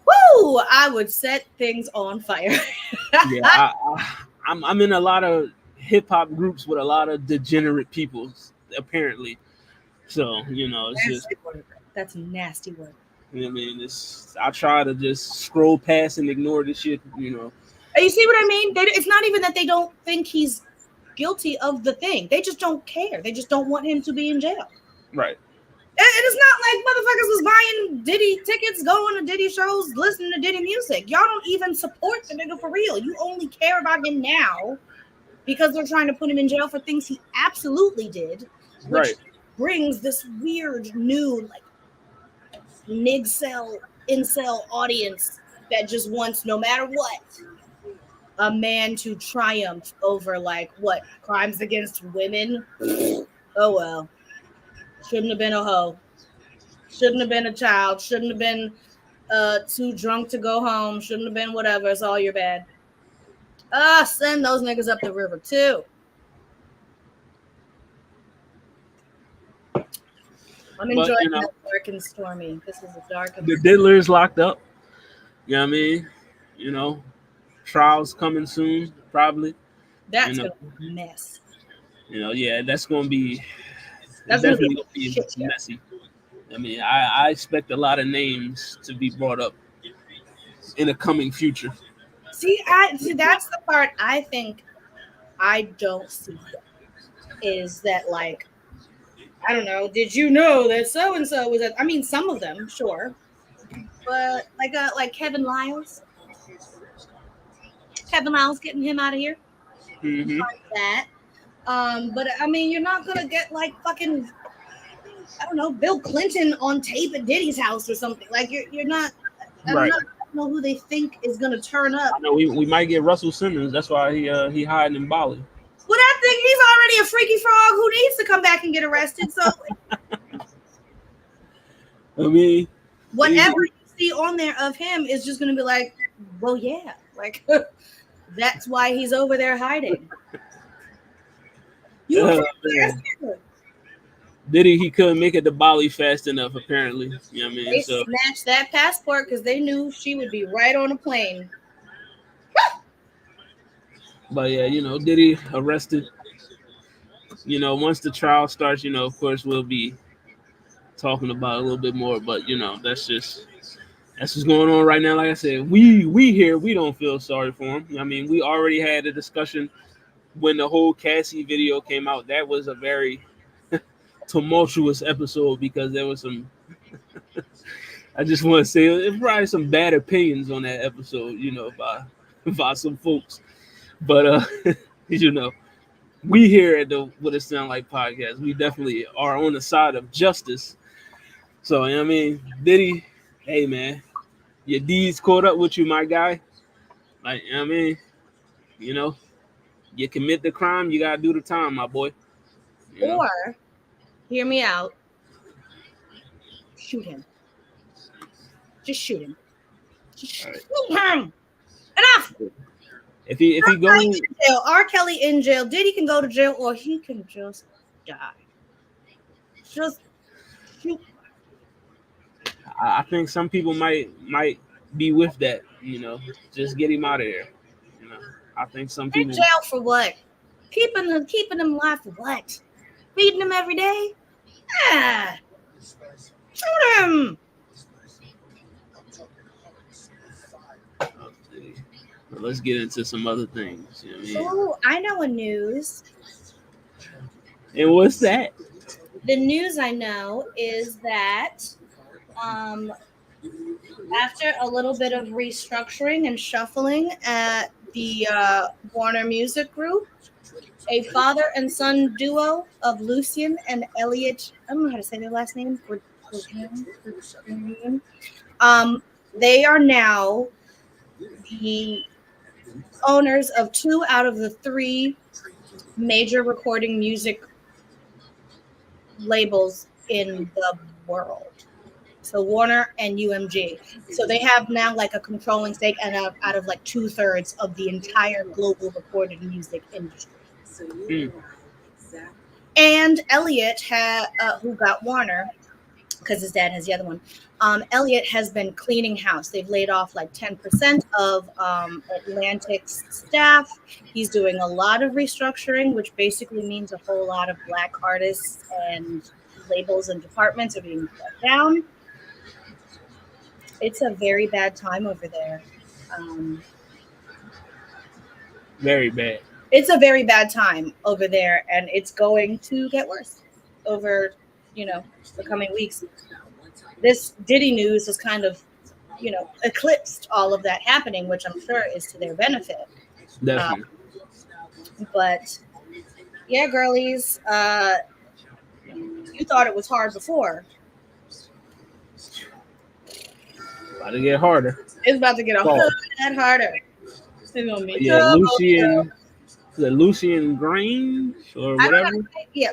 woo, I would set things on fire. Yeah, I'm in a lot of hip hop groups with a lot of degenerate people, apparently. So, it's just that's nasty work. You know what I mean? I try to just scroll past and ignore the shit. You see what I mean? It's not even that they don't think he's guilty of the thing. They just don't care. They just don't want him to be in jail. Right. It is not like motherfuckers was buying Diddy tickets, going to Diddy shows, listening to Diddy music. Y'all don't even support the nigga for real. You only care about him now because they're trying to put him in jail for things he absolutely did, which brings this weird new like incel audience that just wants, no matter what, a man to triumph over like what crimes against women. Oh well, shouldn't have been a hoe, shouldn't have been a child, shouldn't have been too drunk to go home, shouldn't have been whatever. It's all your bad. Send those niggas up the river too. I'm enjoying that dark and stormy. This is a dark and the diddler is locked up. You know what I mean? Trials coming soon. probably. That's You know, gonna be a mess. Yeah, that's gonna be That's gonna be definitely gonna a be shit show. messy. I mean, I expect a lot of names to be brought up in the coming future. See, that's the part I think I don't see yet, is that like I don't know. Did you know that so and so was at? I mean, some of them, sure, but like Kevin Lyles, getting him out of here. Hmm. That, but I mean, you're not gonna get like fucking I don't know Bill Clinton on tape at Diddy's house or something. Like you're not. I don't Right. know. I don't know who they think is gonna turn up. I know we might get Russell Simmons. That's why he hiding in Bali. Well, that thing, he's already a freaky frog who needs to come back and get arrested. So I mean, whatever you see on there of him is just gonna be like, well, yeah, like that's why he's over there hiding. You man. Diddy, he couldn't make it to Bali fast enough, apparently. You know what I mean? They So, snatched that passport because they knew she would be right on a plane. but yeah, Diddy arrested. Once the trial starts, of course, we'll be talking about it a little bit more. But that's what's going on right now. Like I said, we here, we don't feel sorry for him. I mean, we already had a discussion when the whole Cassie video came out. That was a very tumultuous episode because there was some. I just want to say there's probably some bad opinions on that episode, by some folks. But you know, we here at the What It Sound Like podcast, we definitely are on the side of justice. So I mean, Diddy, hey man, your deeds caught up with you, my guy. Like I mean, you know, you commit the crime, you gotta do the time, my boy. Or, hear me out, shoot him. Just shoot him. Just shoot him. Enough. If he goes, R. Kelly in jail. Diddy can go to jail, or he can just die. Just shoot. I think some people might be with that. Just get him out of there. I think some In people. jail for what? Keeping him alive for what? Feeding him every day? Yeah. Shoot him. Let's get into some other things. Oh, I know a news. And what's that? The news I know is that after a little bit of restructuring and shuffling at the Warner Music Group, a father and son duo of Lucian and Elliot, I don't know how to say their last name. They are now the owners of 2 out of the 3 major recording music labels in the world. So Warner and UMG. So they have now like a controlling stake and out of like 2/3 of the entire global recorded music industry. And Elliot who got Warner, because his dad has the other one. Elliot has been cleaning house. They've laid off like 10% of Atlantic's staff. He's doing a lot of restructuring, which basically means a whole lot of Black artists and labels and departments are being shut down. It's a very bad time over there. Very bad. It's a very bad time over there, and it's going to get worse over, the coming weeks. This Diddy news has kind of, eclipsed all of that happening, which I'm sure is to their benefit. Definitely. But yeah, girlies, you thought it was hard before. About to get harder. It's about to get a whole lot harder. It's gonna be Lucian Grange or whatever.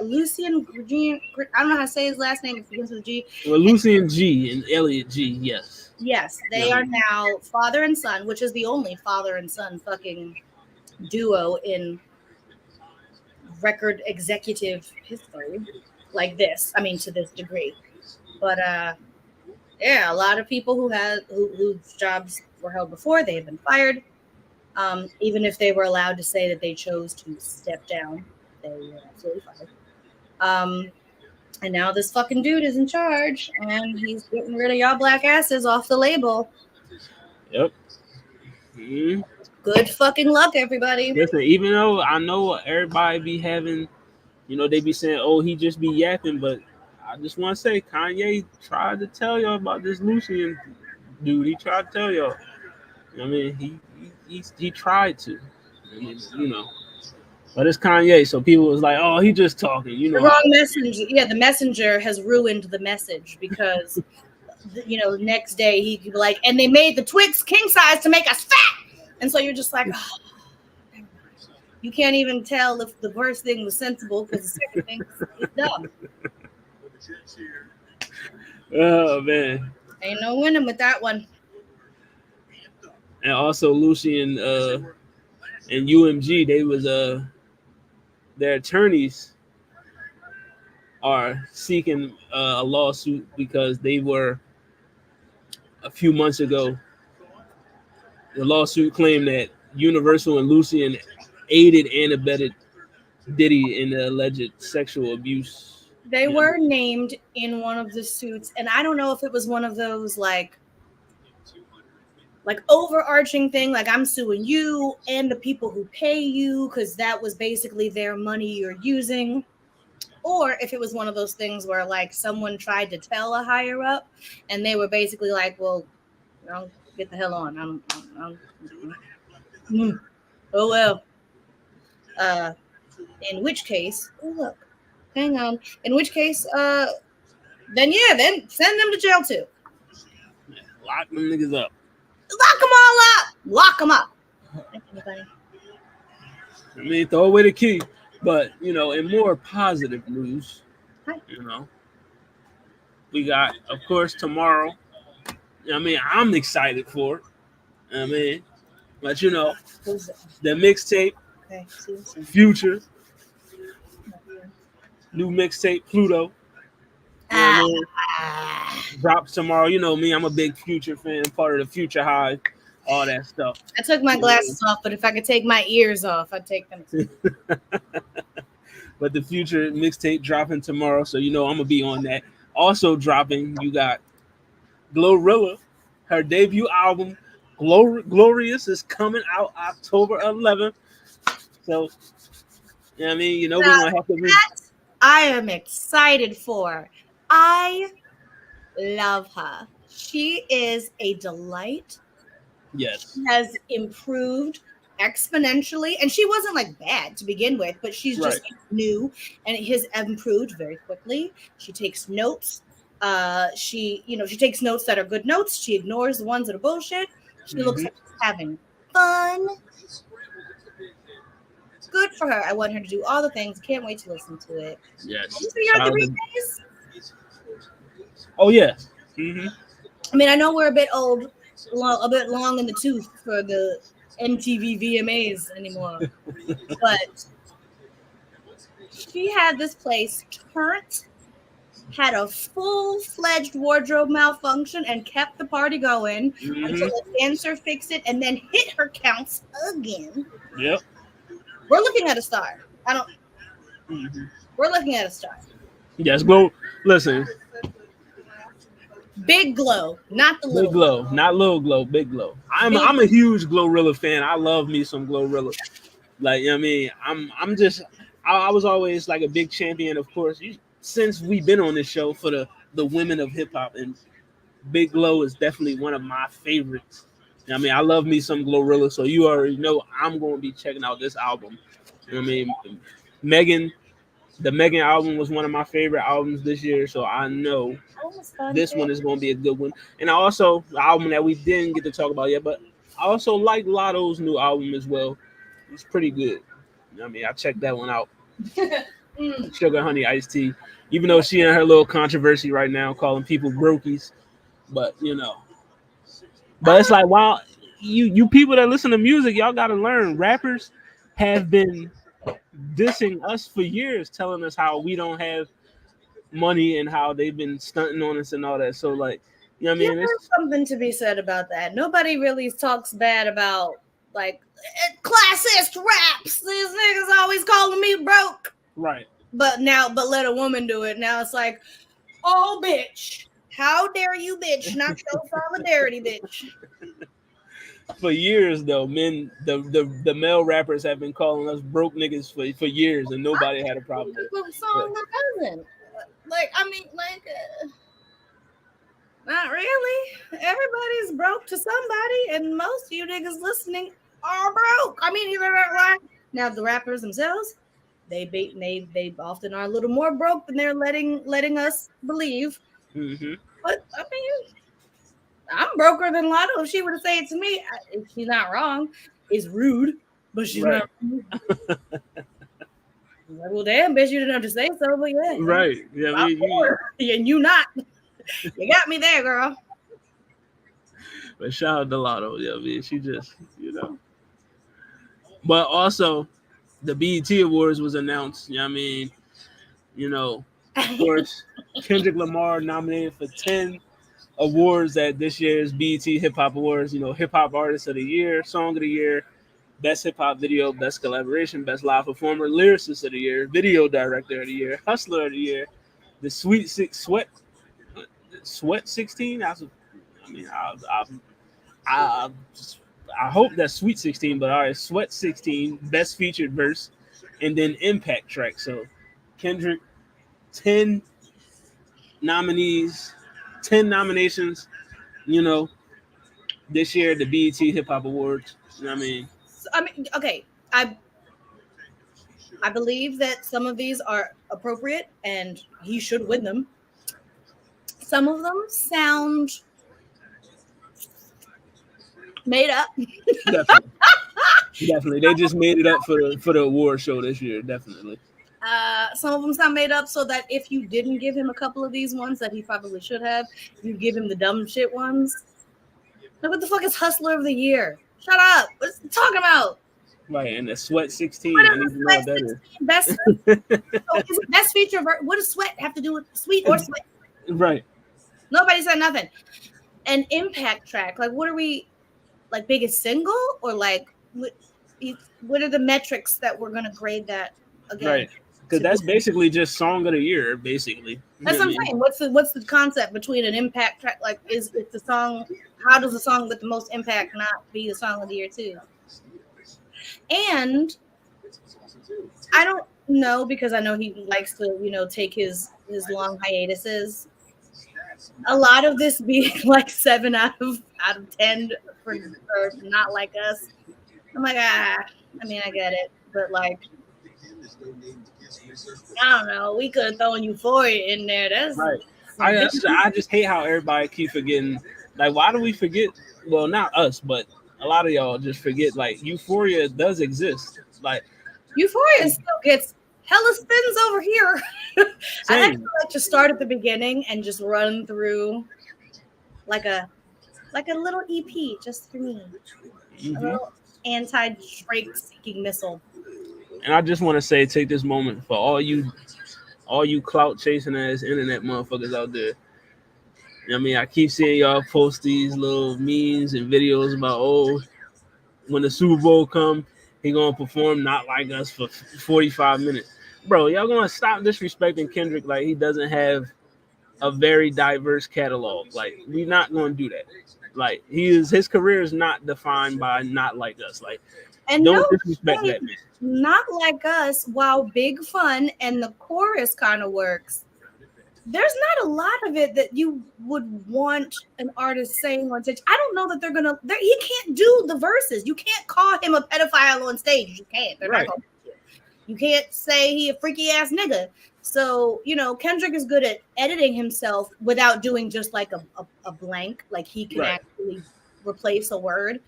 Lucian Green. I don't know how to say his last name. It begins with a G. Well, Lucian G and Elliot G. Yes. Yes, they are now father and son, which is the only father and son fucking duo in record executive history like this. I mean, to this degree. But yeah, a lot of people whose jobs were held before, they have been fired. Even if they were allowed to say that they chose to step down, they were absolutely fine. And now this fucking dude is in charge, and he's getting rid of y'all black asses off the label. Yep. Mm-hmm. Good fucking luck, everybody. Listen, even though I know everybody be having, they be saying, "Oh, he just be yapping," but I just want to say, Kanye tried to tell y'all about this Lucian dude. He tried to tell y'all. I mean, he tried to. I mean, but it's Kanye, so people was like, "Oh, he just talking." The wrong messenger. Yeah, the messenger has ruined the message because, next day he could be like, "And they made the Twix king size to make us fat," and so you're just like, oh, you can't even tell if the first thing was sensible because the second thing is dumb. Oh man, ain't no winning with that one. And also Lucian and UMG, they was their attorneys are seeking a lawsuit because they were a few months ago. The lawsuit claimed that Universal and Lucian aided and abetted Diddy in the alleged sexual abuse. They were named in one of the suits, and I don't know if it was one of those like overarching thing, like I'm suing you and the people who pay you because that was basically their money you're using, or if it was one of those things where like someone tried to tell a higher up and they were basically like, well, get the hell on. Oh well. In which case, look, hang on. In which case, then send them to jail too. Lock them niggas up. Lock them all up. Lock them up. I mean, throw away the key. But, in more positive news, we got, of course, tomorrow. I mean, I'm excited for it. I mean, but, the mixtape, Future, new mixtape, Pluto. Drops tomorrow. You know me, I'm a big Future fan, part of the Future Hive, all that stuff. I took my glasses off, but if I could take my ears off, I'd take them. But the Future mixtape dropping tomorrow, so I'm gonna be on that. Also dropping, you got Glorilla, her debut album, Glorious, is coming out October 11th. So, I mean, we're gonna have to. I am excited for. I love her. She is a delight. Yes. She has improved exponentially, and she wasn't like bad to begin with, but she's just new and has improved very quickly. She takes notes. She takes notes that are good notes. She ignores the ones that are bullshit. She looks like she's having fun. Good for her. I want her to do all the things. Can't wait to listen to it. Yes. Oh yeah. Mm-hmm. I mean, I know we're a bit old, a bit long in the tooth for the MTV VMAs anymore, but she had this place turned, had a full-fledged wardrobe malfunction, and kept the party going until a dancer fixed it and then hit her counts again. Yep. We're looking at a star. We're looking at a star. Yes, Glow. Listen. Big Glow, not the little. Big Glow, not little Glow. Big Glow. I'm a huge Glorilla fan. I love me some Glorilla. Like, I mean, I was always like a big champion, of course, since we've been on this show for the women of hip hop, and Big Glow is definitely one of my favorites. I mean, I love me some Glorilla, so you already know I'm going to be checking out this album. I mean, the Megan album was one of my favorite albums this year, so I know this one is going to be a good one. And also, the album that we didn't get to talk about yet, but I also like Lotto's new album as well. It's pretty good. I mean, I checked that one out. Sugar Honey Iced Tea. Even though she in her little controversy right now, calling people brokies. But, But it's like, wow, you people that listen to music, y'all got to learn. Rappers have been dissing us for years, telling us how we don't have money and how they've been stunting on us and all that. So, like, I mean, there's something to be said about that. Nobody really talks bad about like classist raps. These niggas always calling me broke. Right. But let a woman do it. Now it's like, oh, bitch. How dare you, bitch, not show solidarity, bitch. For years, though, the male rappers have been calling us broke niggas for years, and nobody had a problem with it. The song that doesn't. Not really. Everybody's broke to somebody, and most of you niggas listening are broke. I mean, either that right. Now the rappers themselves, they often are a little more broke than they're letting us believe. Mm-hmm. But I mean, I'm broker than Lotto. If she were to say it to me, she's not wrong. It's rude, but she's not rude. Like, well, damn, bitch, you didn't have to say so, but yeah. Right. Yeah, and you not. You got me there, girl. But shout out to Lotto. Yeah, I mean, she just, But also, the BET Awards was announced. I mean, of course, Kendrick Lamar nominated for 10 awards at this year's BET Hip Hop Awards. Hip Hop Artist of the Year, Song of the Year, Best Hip Hop Video, Best Collaboration, Best Live Performer, Lyricist of the Year, Video Director of the Year, Hustler of the Year, the Sweat 16. I hope that's Sweet 16, but all right, Sweat 16, Best Featured Verse, and then Impact Track. So Kendrick, 10 nominees, 10 nominations, this year at the BET Hip Hop Awards. Okay. I believe that some of these are appropriate and he should win them. Some of them sound made up. Definitely. They just made it up for the award show this year. Definitely. Some of them sound made up so that if you didn't give him a couple of these ones that he probably should have, you give him the dumb shit ones. Like, what the fuck is Hustler of the Year? Shut up. What's he talking about? Right, and the Sweat 16. I need to know what that is. Best feature. What does Sweat have to do with Sweet or Sweat? Right. Nobody said nothing. An Impact Track. Like, what are we, like, biggest single? Or, like, what are the metrics that we're going to grade that again? Right. Because that's basically just Song of the Year, basically. That's what I'm saying. What's the concept between an Impact Track? Like, is it the song, how does the song with the most impact not be the Song of the Year, too? And I don't know, because I know he likes to, take his long hiatuses. A lot of this being like 7 out of 10 for Not Like Us. I'm like, I get it, but like, I don't know. We could have thrown Euphoria in there. That's right. I just hate how everybody keep forgetting. Like, why do we forget? Well, not us, but a lot of y'all just forget. Like, Euphoria does exist. Like, Euphoria still gets hella spins over here. I actually like to start at the beginning and just run through like a little EP just for me. Mm-hmm. A little anti-Drake seeking missile. And I just want to say, take this moment for all you clout chasing ass internet motherfuckers out there. I keep seeing y'all post these little memes and videos about, when the Super Bowl come, he gonna perform Not Like Us for 45 minutes. Bro, y'all gonna stop disrespecting Kendrick like he doesn't have a very diverse catalog. Like, we not gonna do that. Like, his career is not defined by Not Like Us. Like, and don't disrespect that man. Not Like Us, while big fun and the chorus kind of works, there's not a lot of it that you would want an artist saying on stage. I don't know that he can't do the verses. You can't call him a pedophile on stage. You can't. They're not gonna. You can't say he a freaky ass nigga. So, Kendrick is good at editing himself without doing just like a blank. Like, he can actually replace a word,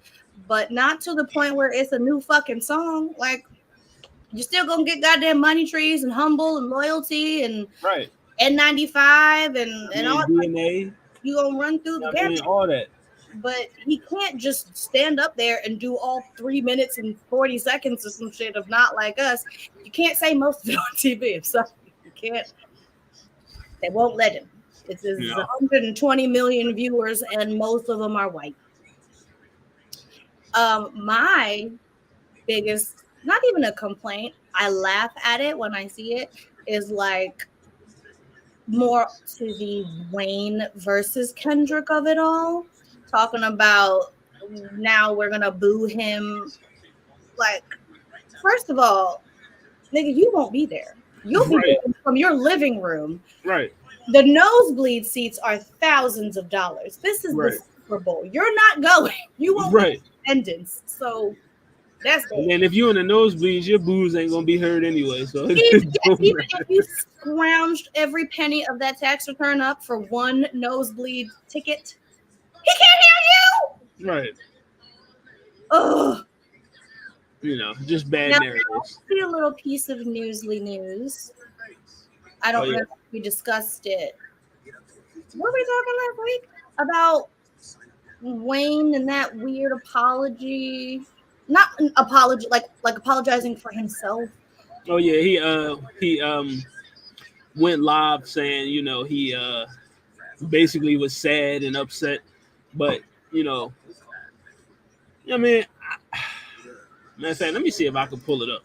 but not to the point where it's a new fucking song. Like, you're still gonna get goddamn Money Trees and Humble and Loyalty and N95 and all DNA. You gonna run through the gamut. All that. But he can't just stand up there and do all 3 minutes and 40 seconds or some shit of Not Like Us. You can't say most of it on TV. So you can't. They won't let him. It's 120 million viewers, and most of them are white. My biggest, not even a complaint, I laugh at it when I see it, is like more to the Wayne versus Kendrick of it all, talking about now we're gonna boo him. Like, first of all, nigga, you won't be there. You'll be Right. booing from your living room. Right. The nosebleed seats are thousands of dollars. This is the Right. Super Bowl. You're not going. You won't Right. be in attendance. So that's And it. then if you in the nosebleeds, your booze ain't gonna be heard anyway. So it Even don't if you scrounged every penny of that tax return up for one nosebleed ticket, he can't hear you. right. Ugh. You know, just bad Now, narratives. see a little piece of newsly news. I don't Oh, yeah. remember if we discussed it. What were we talking last week about? Wayne and that weird apology, not an apology, like apologizing for himself. Oh yeah, he went live saying, you know, he basically was sad and upset, but you know, I mean, matter of fact, let me see if I can pull it up.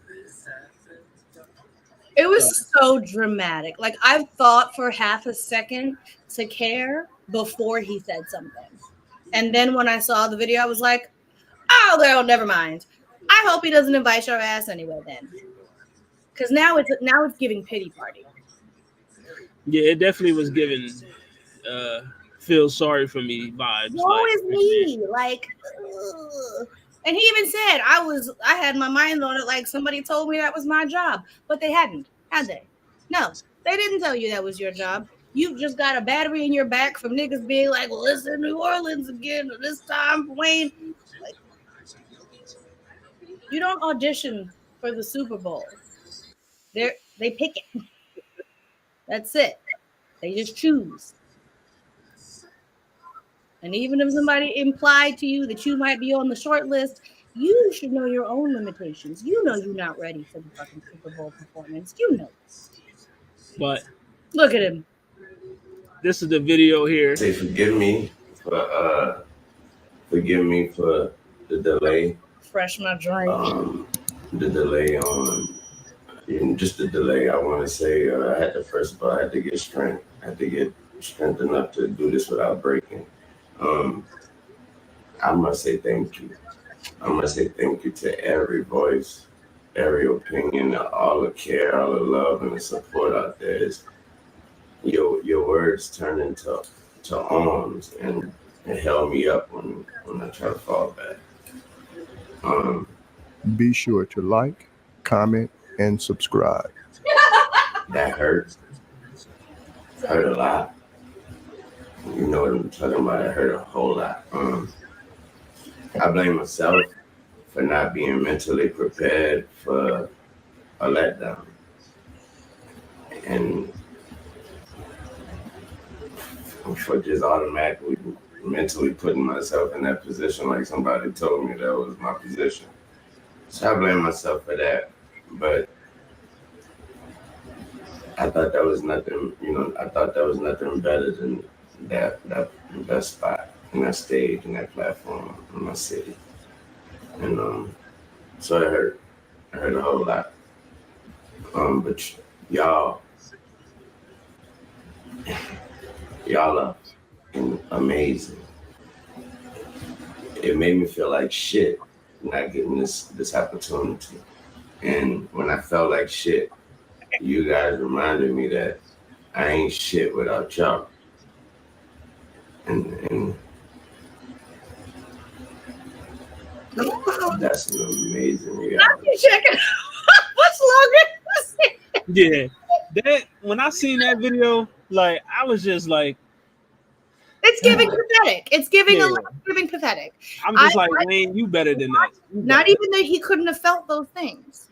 It was so dramatic. Like, I thought for half a second to care before he said something. And then when I saw the video, I was like, oh, well, never mind. I hope he doesn't invite your ass anyway then. Because now it's giving pity party. Yeah, it definitely was giving feel sorry for me vibes. Woe is me. Like, ugh. And he even said I had my mind on it like somebody told me that was my job, but they hadn't, had they? No, they didn't tell you that was your job. You've just got a battery in your back from niggas being like, well, it's in New Orleans again, this time, Wayne. Like, you don't audition for the Super Bowl. They pick it. That's it. They just choose. And even if somebody implied to you that you might be on the short list, you should know your own limitations. You know you're not ready for the fucking Super Bowl performance. You know this. But Look at him. This is the video here. Say forgive me for the delay. Fresh my drink. The delay on just the delay. I want to say I had to get strength. I had to get strength enough to do this without breaking. I must say thank you. I must say thank you to every voice, every opinion, all the care, all the love, and the support out there. Your words turn into arms and held me up when I try to fall back. Be sure to like, comment, and subscribe. That hurt. Hurt a lot. You know what I'm talking about. It hurt a whole lot. I blame myself for not being mentally prepared for a letdown. And for just automatically mentally putting myself in that position like somebody told me that was my position. So I blame myself for that. But I thought that was nothing, I thought that was nothing better than that spot and that stage and that platform in my city. And so it hurt. It hurt a whole lot. But y'all are amazing. It made me feel like shit not getting this opportunity. And when I felt like shit, you guys reminded me that I ain't shit without y'all. And that's an amazing reality. Checking what's longer? Yeah, that when I seen that video, like I was just like, it's giving pathetic. It's giving giving pathetic. I'm just like, Wayne, you better than that. Not even that he couldn't have felt those things,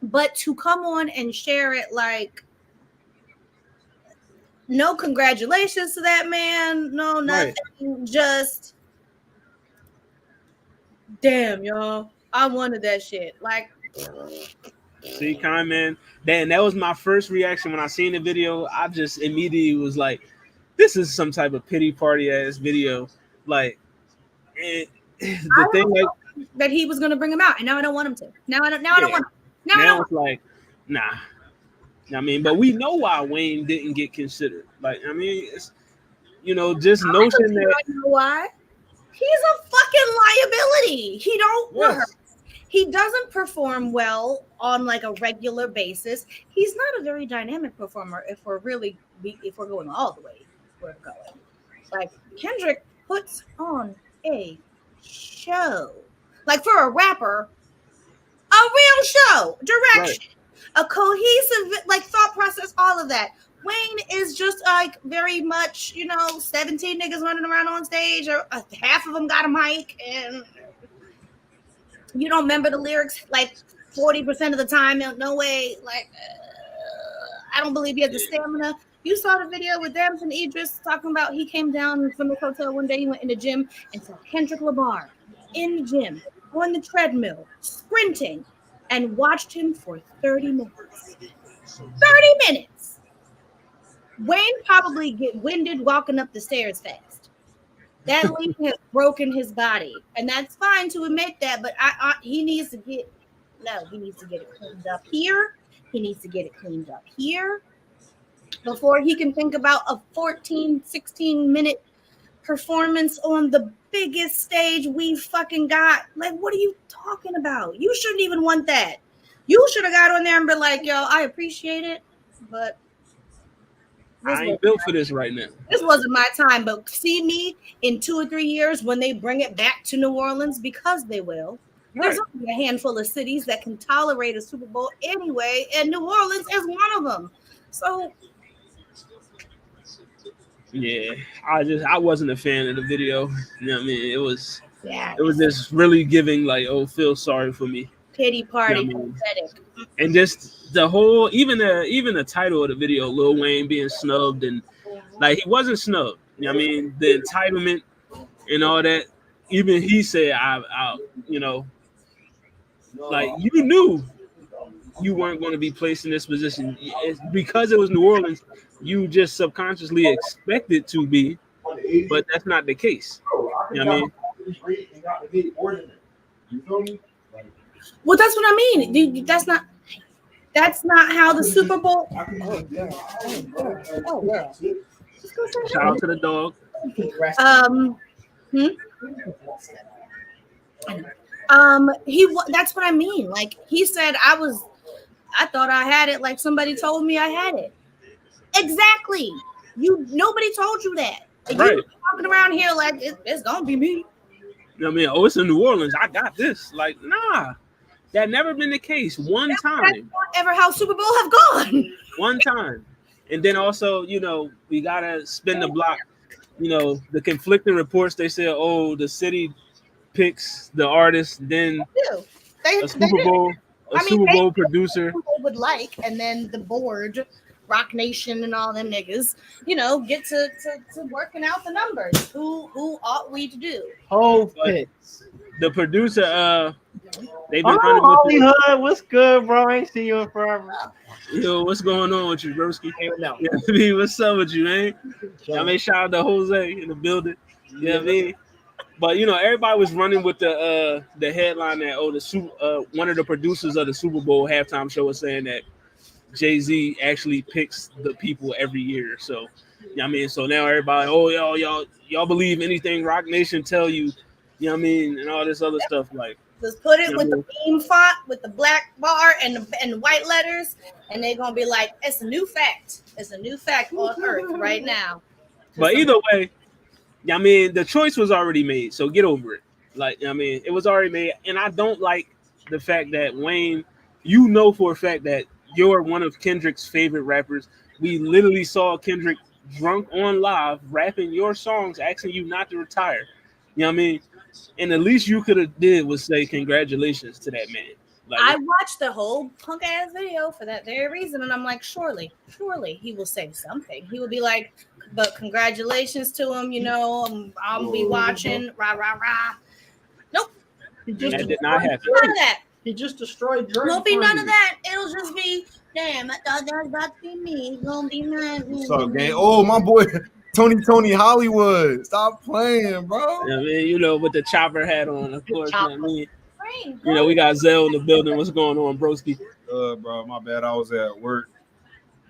but to come on and share it like, no congratulations to that man. No, nothing. Right. Just damn, y'all. I wanted that shit. Like, see, man, that was my first reaction when I seen the video. I just immediately was like, this is some type of pity party ass video. Like, the thing, like, that he was going to bring him out, and now I don't want him to. Now I don't want him. Now it's like, nah. I mean, but we know why Wayne didn't get considered. Like, I mean, it's, just notion that. You know why? He's a fucking liability. He don't rehearse. He doesn't perform well on like a regular basis. He's not a very dynamic performer if we're going all the way we're going. Like Kendrick puts on a show. Like for a rapper, a real show, direction, a cohesive like thought process, all of that. Wayne is just like very much, 17 niggas running around on stage, or half of them got a mic, and you don't remember the lyrics like 40% of the time. No way. Like, I don't believe he has the stamina. You saw the video with Damson Idris talking about he came down from the hotel one day, he went in the gym and saw Kendrick Lamar in the gym on the treadmill, sprinting, and watched him for 30 minutes. 30 minutes. Wayne probably get winded walking up the stairs fast. That lean has broken his body, and that's fine to admit that. But he needs to get it cleaned up here. He needs to get it cleaned up here before he can think about a 14, 16-minute performance on the biggest stage we fucking got. Like, what are you talking about? You shouldn't even want that. You should have got on there and been like, yo, I appreciate it, but I ain't built for this right now. This wasn't my time, but see me in 2 or 3 years when they bring it back to New Orleans, because they will. Right. There's only a handful of cities that can tolerate a Super Bowl anyway, and New Orleans is one of them. So, yeah, I wasn't a fan of the video. You know what I mean? It was just really giving like, oh, feel sorry for me. Pity party, you know pathetic. And just the whole, even the title of the video, Lil Wayne being snubbed, and like he wasn't snubbed. You know what I mean? The entitlement and all that. Even he said, I like you knew you weren't going to be placed in this position. It's because it was New Orleans. You just subconsciously expected to be, but that's not the case. You know what I mean? Well, that's what I mean. That's not how the Super Bowl. Shout out to the dog. That's what I mean. Like he said, I thought I had it. Like somebody told me I had it. Exactly. Nobody told you that. Right. You walking around here like it's gonna be me. You know what I mean? Oh, it's in New Orleans. I got this. Like, nah. That never been the case. One time. That's not ever how Super Bowl have gone. One time. And then also, we got to spin the block. The conflicting reports, they say, oh, the city picks the artist, then a Super Bowl producer. They would like, and then the board, Rock Nation and all them niggas, get to working out the numbers. Who ought we to do? Whole picks. The producer, they've been running with Hood. What's good, bro? I ain't seen you in forever. Yo, what's going on with you, broski? Hey, no. You know what I mean? What's up with you, man? I mean, shout out to Jose in the building. You know what I mean? But everybody was running with the headline that one of the producers of the Super Bowl halftime show was saying that Jay-Z actually picks the people every year. So, I mean, so now everybody, y'all believe anything Rock Nation tell you. You know what I mean? And all this other stuff. Like, just put it with the beam font, with the black bar and the white letters, and they're going to be like, it's a new fact. It's a new fact on earth right now. But either way, I mean, the choice was already made. So get over it. Like, I mean, it was already made. And I don't like the fact that Wayne, for a fact that you're one of Kendrick's favorite rappers. We literally saw Kendrick drunk on live, rapping your songs, asking you not to retire. You know what I mean? And the least you could have did was say congratulations to that man. Like, I watched the whole punk ass video for that very reason, and I'm like, surely he will say something. He will be like, but congratulations to him. I'll be watching. Rah rah rah. Nope. That did not happen. None of that. He just destroyed Drake. Won't be none of that. It'll just be, damn, I thought that was about to be me. It's gonna be mine. What's up, gang? Oh, my boy Tony Hollywood. Stop playing, bro. I mean, you know, with the chopper hat on, of course. You know what I mean? Brain, You know, we got Zell in the building. What's going on, broski? Bro, my bad. I was at work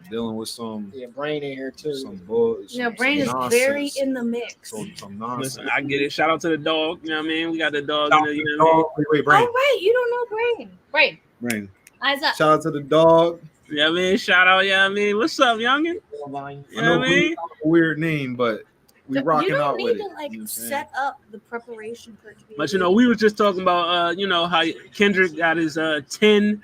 dealing with some Brain in here too. some bull. Brain is nonsense. very in the mix. Some nonsense. Listen, I get it. Shout out to the dog. You know what I mean? We got the dog in the, you know what I mean? Wait, Brain. Oh, right. You don't know Brain. Brain. Eyes up. Shout out to the dog. You know what I mean? Shout out, you know what I mean? What's up, youngin'? You know what I mean? A weird name, but we rocking out with it. You don't need to like set up the preparation for it to be But you know, we were just talking about you know, how Kendrick got his 10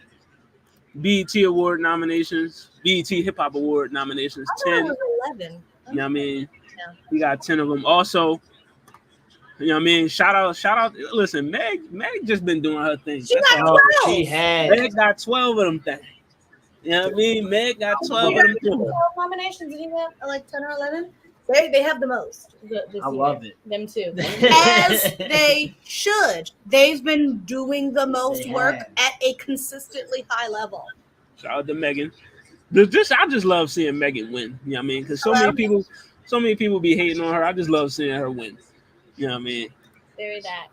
BET Award nominations, BET Hip Hop Award nominations. I thought 10. it was 11. You know what I mean? Yeah. He got 10 of them. Also, you know what I mean? Shout out. Listen, Meg just been doing her thing. She got 12. She had. Meg got 12 of them things. You know what I mean? Meg got 12 of them things. 12 nominations. Did he have like 10 or 11? They have the most. I love it. Them too. As they should. They've been doing the most work at a consistently high level. Shout out to Megan. I just love seeing Megan win. You know what I mean? Because so many people be hating on her. I just love seeing her win. You know what I mean? Very that.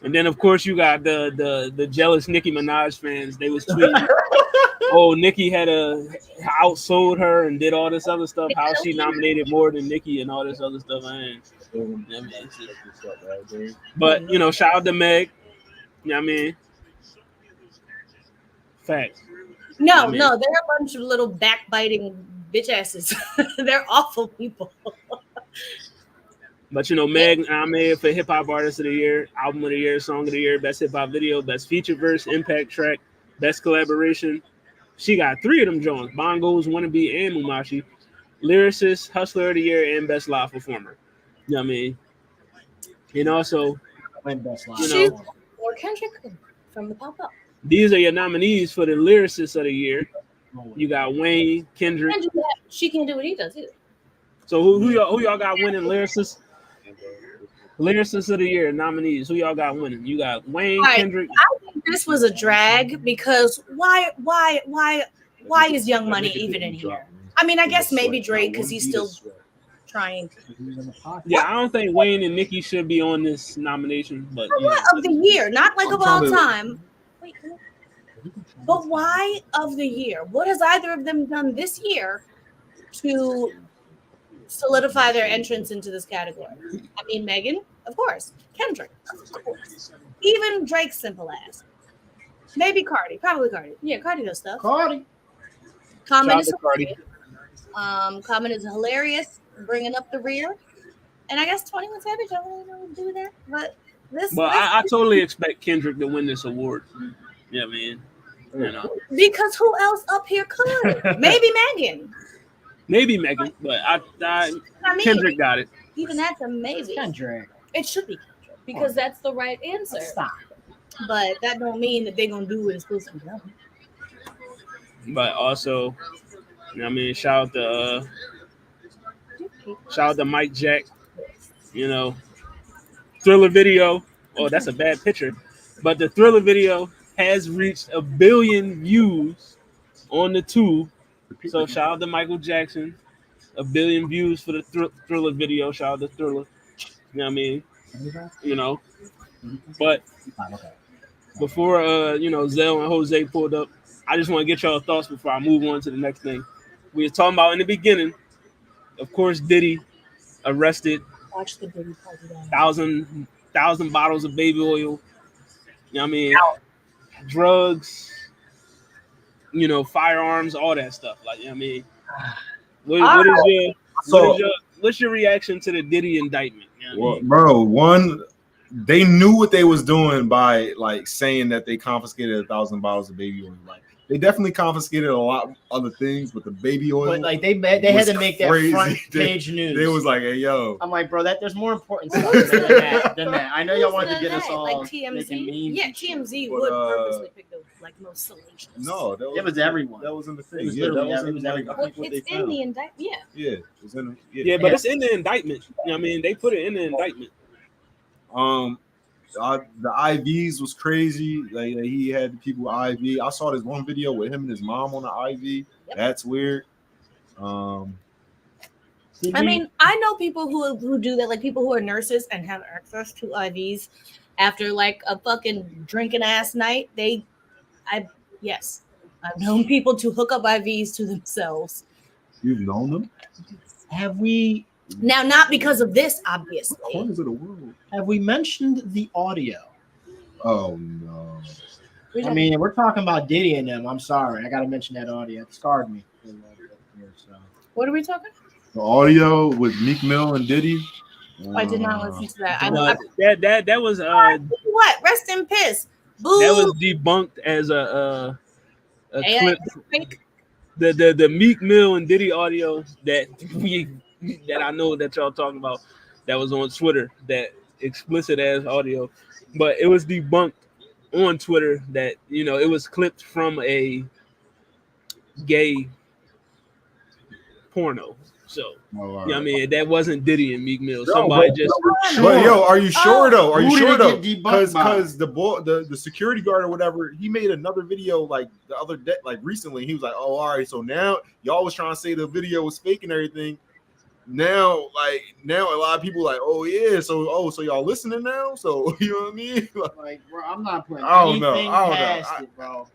And then of course you got the jealous Nicki Minaj fans. They was tweeting, oh, Nicki had outsold her and did all this other stuff. How she nominated more than Nicki and all this other stuff. But you know, shout out to Meg. You know what I mean? Facts. No, they're a bunch of little backbiting bitch asses. They're awful people. But you know, Meg nominated for Hip Hop Artist of the Year, Album of the Year, Song of the Year, Best Hip Hop Video, Best Feature Verse, Impact Track, Best Collaboration. She got 3 of them joints: Bongos, Wannabe, and Mumashi. Lyricist, Hustler of the Year, and Best Live Performer. You know what I mean? And also, She's or Kendrick from the Pop Up. These are your nominees for the Lyricist of the Year. You got Wayne, Kendrick. She can't do what he does either. So who y'all got winning Lyricist? Lyricist of the Year nominees. Who y'all got winning? You got Wayne, Kendrick. I think this was a drag because why is Young Money even in here? I mean, I guess maybe Drake because he's still trying. Yeah, I don't think Wayne and Nicki should be on this nomination, but what of the year? Not like of all time. Wait, but why of the year? What has either of them done this year to solidify their entrance into this category? I mean, Megan, of course. Kendrick, of course. Even Drake's simple ass. Maybe Cardi. Probably Cardi. Yeah, Cardi does stuff. Common is Cardi. Common is hilarious, bringing up the rear. And I guess 21 Savage, I don't really know what to do with that. But this. Well, I totally expect Kendrick to win this award. Yeah, man. You know. Because who else up here could? Maybe Megan. Maybe Megan, but I mean, Kendrick got it. Even that's amazing. Kendrick. It should be Kendrick because that's the right answer. Stop. But that don't mean that they're gonna do what it's supposed to be done. But also, you know what I mean, shout out to Mike Jack. You know, Thriller video. Oh, that's a bad picture. But the Thriller video has reached 1 billion views on the tube. So shout out to Michael Jackson. 1 billion views for the Thriller video. Shout out to Thriller. You know what I mean? You know. But before Zell and Jose pulled up, I just want to get y'all thoughts before I move on to the next thing. We were talking about in the beginning, of course, Diddy arrested. Watch the Diddy party down. 1,000 bottles of baby oil. You know what I mean? Drugs, you know, firearms, all that stuff. Like, you know what I mean? What's your reaction to the Diddy indictment? You know what I mean? Bro, they knew what they was doing by like saying that they confiscated 1,000 bottles of baby oil. Like they definitely confiscated a lot of other things, but the baby oil, but like they had to make crazy. That front page news. They was like, "Hey, yo!" I'm like, bro, there's more important stuff than that. I know y'all wanted to get us all like TMZ. Yeah, TMZ would purposely pick the like most salacious. No, it was everyone. That was in the thing. It was literally everyone. It's in the indictment. Yeah, it's in. But it's in the indictment. You know what I mean? They put it in the indictment. The IVs was crazy. Like he had people with IV. I saw this one video with him and his mom on the IV. Yep. That's weird. I mean, I know people who do that, like people who are nurses and have access to IVs after like a fucking drinking ass night. Yes, I've known people to hook up IVs to themselves. You've known them? Have we? Now, not because of this, obviously. What corners of the world? Have we mentioned the audio? Oh no. I mean, we're talking about Diddy and them. I'm sorry, I got to mention that audio. It scarred me. What are we talking? The audio with Meek Mill and Diddy. I did not listen to that. That was what? Rest in piss. Boo. That was debunked as a clip. Fake. The Meek Mill and Diddy audio that I know that y'all talking about, that was on Twitter, that explicit ass audio, but it was debunked on Twitter that it was clipped from a gay porno. So I mean, that wasn't Diddy and Meek Mill. Somebody just. But yo, are you sure though? Are you Who sure did it though? get debunked by? Because the security guard or whatever, he made another video like the other day, like recently. He was like, "Oh, all right, so now y'all was trying to say the video was fake and everything. Now a lot of people like, oh yeah, so y'all listening now? So you know what I mean? Like, bro, I'm not putting I don't anything know. past it, bro.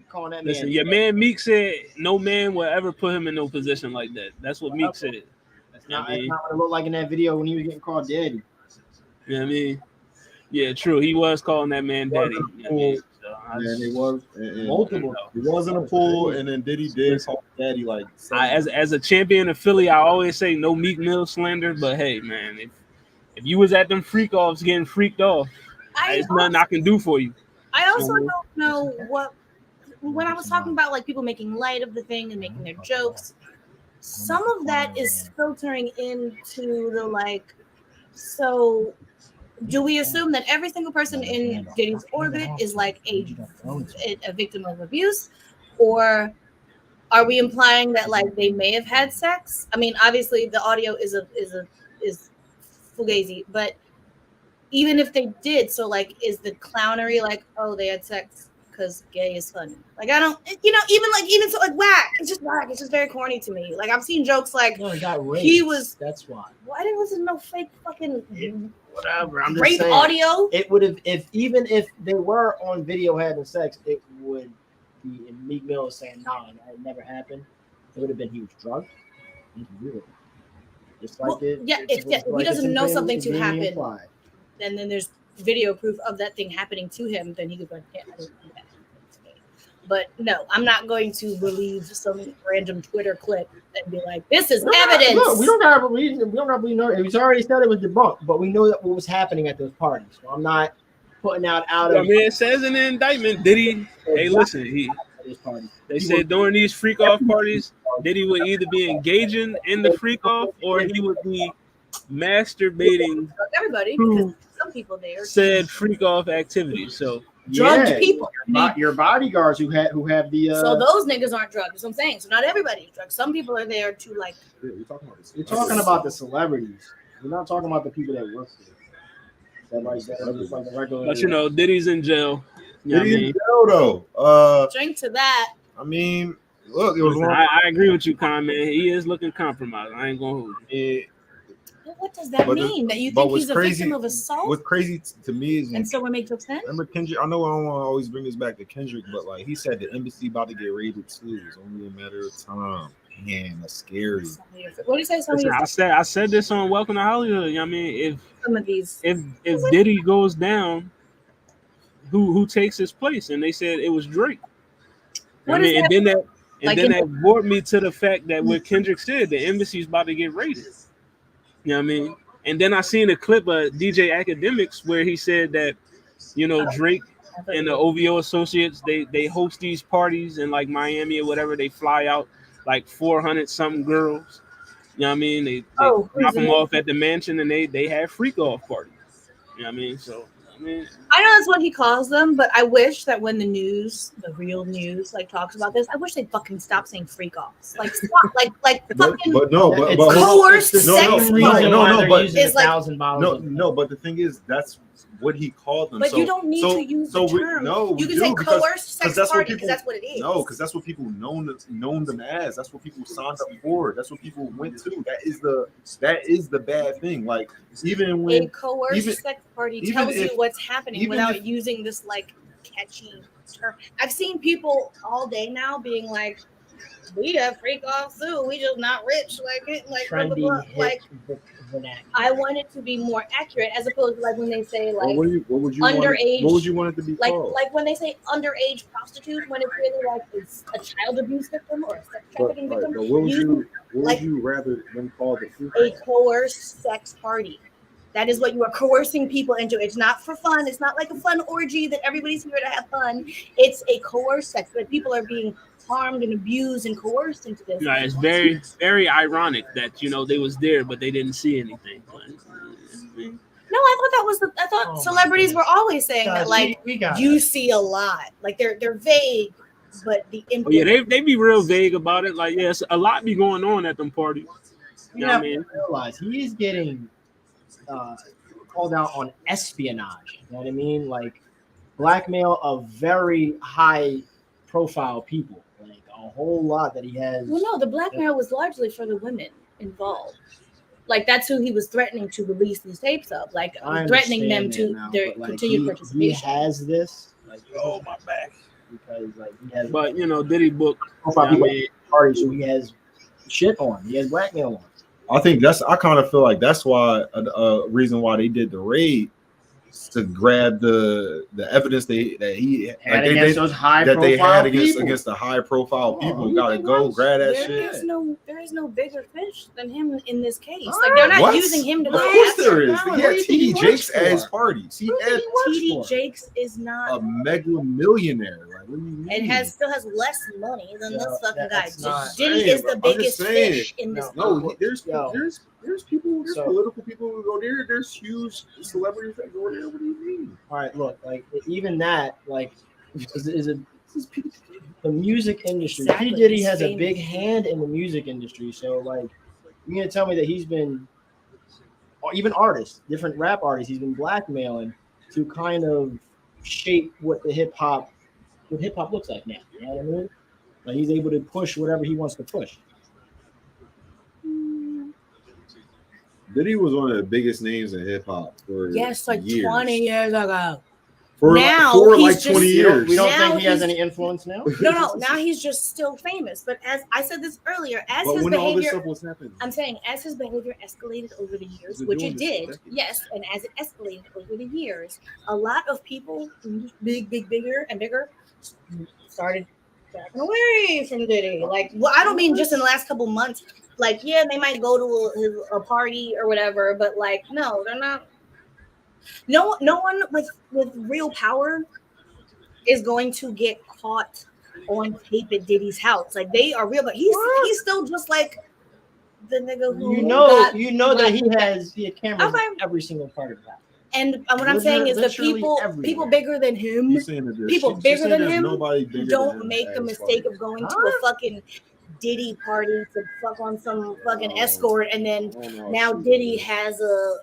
Calling that Listen, man. your man Meek said no man will ever put him in no position like that. That's what Meek said. That's not what it looked like in that video when he was getting called daddy. You know what I mean? Yeah, true. He was calling that man daddy. You know what I mean? And it was multiple. It wasn't a pool, and then Diddy did call daddy like. As a champion of Philly, I always say no Meek Mill slander. But hey, man, if you was at them freak offs getting freaked off, there's nothing I can do for you. I also don't know what. When I was talking about like people making light of the thing and making their jokes, some of that is filtering into the like. So, do we assume that every single person in Diddy's orbit is like a victim of abuse, or are we implying that like they may have had sex? I mean, obviously the audio is fugazi, but even if they did, so like, is the clownery like, oh, they had sex because gay is funny? Like, I don't, even so, like, whack. It's just whack. It's just very corny to me. Like, I've seen jokes like, no, he got raped. He was. That's why. Well, I didn't listen to no fake fucking whatever. I'm just rape saying, audio. It would have, even if they were on video having sex, it would be. And Meek Mill is saying, "No, it never happened." It would have been he was drugged. Just like it. Yeah, if he doesn't know something to happen, and then there's video proof of that thing happening to him, then he could go, yeah, I didn't do that. But no, I'm not going to believe some random Twitter clip and be like, "This is evidence." Look, we don't gotta believe. We don't gotta believe. No, he's already said it was debunked, but we know that what was happening at those parties. So I'm not putting out of. I mean, it says in the indictment, Diddy. Hey, listen, they said during these freak off parties, Diddy would either be engaging in the freak off or he would be masturbating. Everybody, because some people there said freak off activity. So. Drugged people. Your bodyguards who have the. So those niggas aren't drugged. That's what I'm saying. So not everybody's drugged. Some people are there to like. You're talking about the celebrities. We're not talking about the people that work there. That just like the regular. But Diddy's in jail. Diddy's in jail though. Drink to that. I mean, look, it was. I agree with you, Con, man. He is looking compromised. I ain't gonna hold you. What does that mean? That you think he's a victim of assault? What's crazy to me is, and so we make jokes then. Remember Kendrick? I know I don't want to always bring this back to Kendrick, but like he said, the embassy about to get raided too. It's only a matter of time. Man, that's scary. What do you say? Listen, I said this on Welcome to Hollywood. You know what I mean, if Diddy goes down, who takes his place? And they said it was Drake. And then that brought me to the fact that what Kendrick said, the embassy's about to get raided. You know what I mean? And then I seen a clip of DJ Academics where he said that, Drake and the OVO associates, they host these parties in like Miami or whatever. They fly out like 400 something girls. You know what I mean? They drop them off at the mansion and they have freak off parties. You know what I mean? So I know that's what he calls them, but I wish that when the real news, like talks about this, I wish they'd fucking stop saying freak offs. Like stop, like fucking. But coerced sex. No, but $1,000 but the thing is, that's what he called them. But so, you don't need to use the term. We you can do, say because coerced sex that's party what because that's what it is. No, because that's what people known them as. That's what people signed up for. That's what people went to. That is the bad thing. Like even when a coerced sex party tells you what's happening without using this like catchy term. I've seen people all day now being like, we have freak off too. We just not rich, like trendy, blah, blah, blah. Like vernacular. I want it to be more accurate, as opposed to like when they say like what would you underage. What would you want it to be called? Like when they say underage prostitute, when it's really like it's a child abuse victim or a sex trafficking victim. But what would you rather them call the freak a coerced sex party? That is what you are coercing people into. It's not for fun. It's not like a fun orgy that everybody's here to have fun. It's a coerced sex where people are being harmed and abused and coerced into this. Yeah, it's very, very ironic that they was there, but they didn't see anything. No, I thought celebrities were always saying that, like you see a lot. Like they're vague, but the oh yeah, they be real vague about it. Like yes, a lot be going on at them parties. You know what I mean? Realize he's getting called out on espionage. You know what I mean? Like blackmail of very high profile people. Like a whole lot that he has. Well, no, the blackmail was largely for the women involved. Like that's who he was threatening to release these tapes of, like threatening them to their continued participation. He has this. Like, oh my back. Because like he has. But Diddy book. Party, so he has shit on. He has blackmail on. I think I kind of feel like that's why a reason why they did the raid, to grab the evidence that he had against those high that they had against the high profile people. Gotta go grab that shit. There is no bigger fish than him in this case. Like they're not using him to. Of course there is. He had T.D. Jakes at his parties. T.D. Jakes is not a mega millionaire. Like, what do you mean? And still has less money than this fucking guy. Diddy is the biggest fish in this. No, there's people, there's political people who go there. There's huge celebrities that go there. What do you mean? All right, look, like even that, like, is the music industry. Exactly. P. Diddy has a big hand in the music industry, so like, you're gonna tell me that he's been, or even artists, different rap artists, he's been blackmailing to kind of shape what hip hop looks like now. You know what I mean? Like he's able to push whatever he wants to push. Diddy was one of the biggest names in hip hop for like years. 20 years ago. For like 20 years. We don't think he has any influence now? No. Now he's just still famous. But as I said this earlier, his behavior, all this stuff was happening, I'm saying as his behavior escalated over the years, which it did, yes, and as it escalated over the years, a lot of people, bigger and bigger, started backing away from Diddy. Like, well, I don't mean just in the last couple months. Like, yeah, they might go to a party or whatever, but like, no, they're not. No one with real power is going to get caught on tape at Diddy's house. Like they are real, but he's still just like the nigga who you know that he has cameras in every single part of that. And what I'm saying is the people bigger than him, people bigger than him, don't make the mistake of going to a fucking Diddy party to fuck on some fucking escort, and then now Diddy has a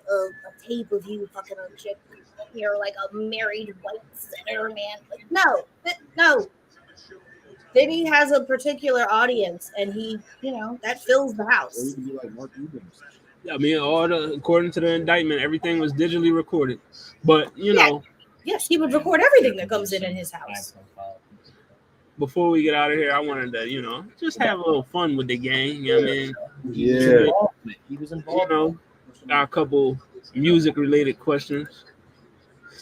tape of you fucking a chick. You're like a married white senator man. Like no. Diddy has a particular audience, and he, that fills the house. Yeah, I mean, according to the indictment, everything was digitally recorded. But yes, he would record everything that comes in his house. Before we get out of here, I wanted to, just have a little fun with the gang. You know what I mean? Yeah. He was involved. Got a couple music-related questions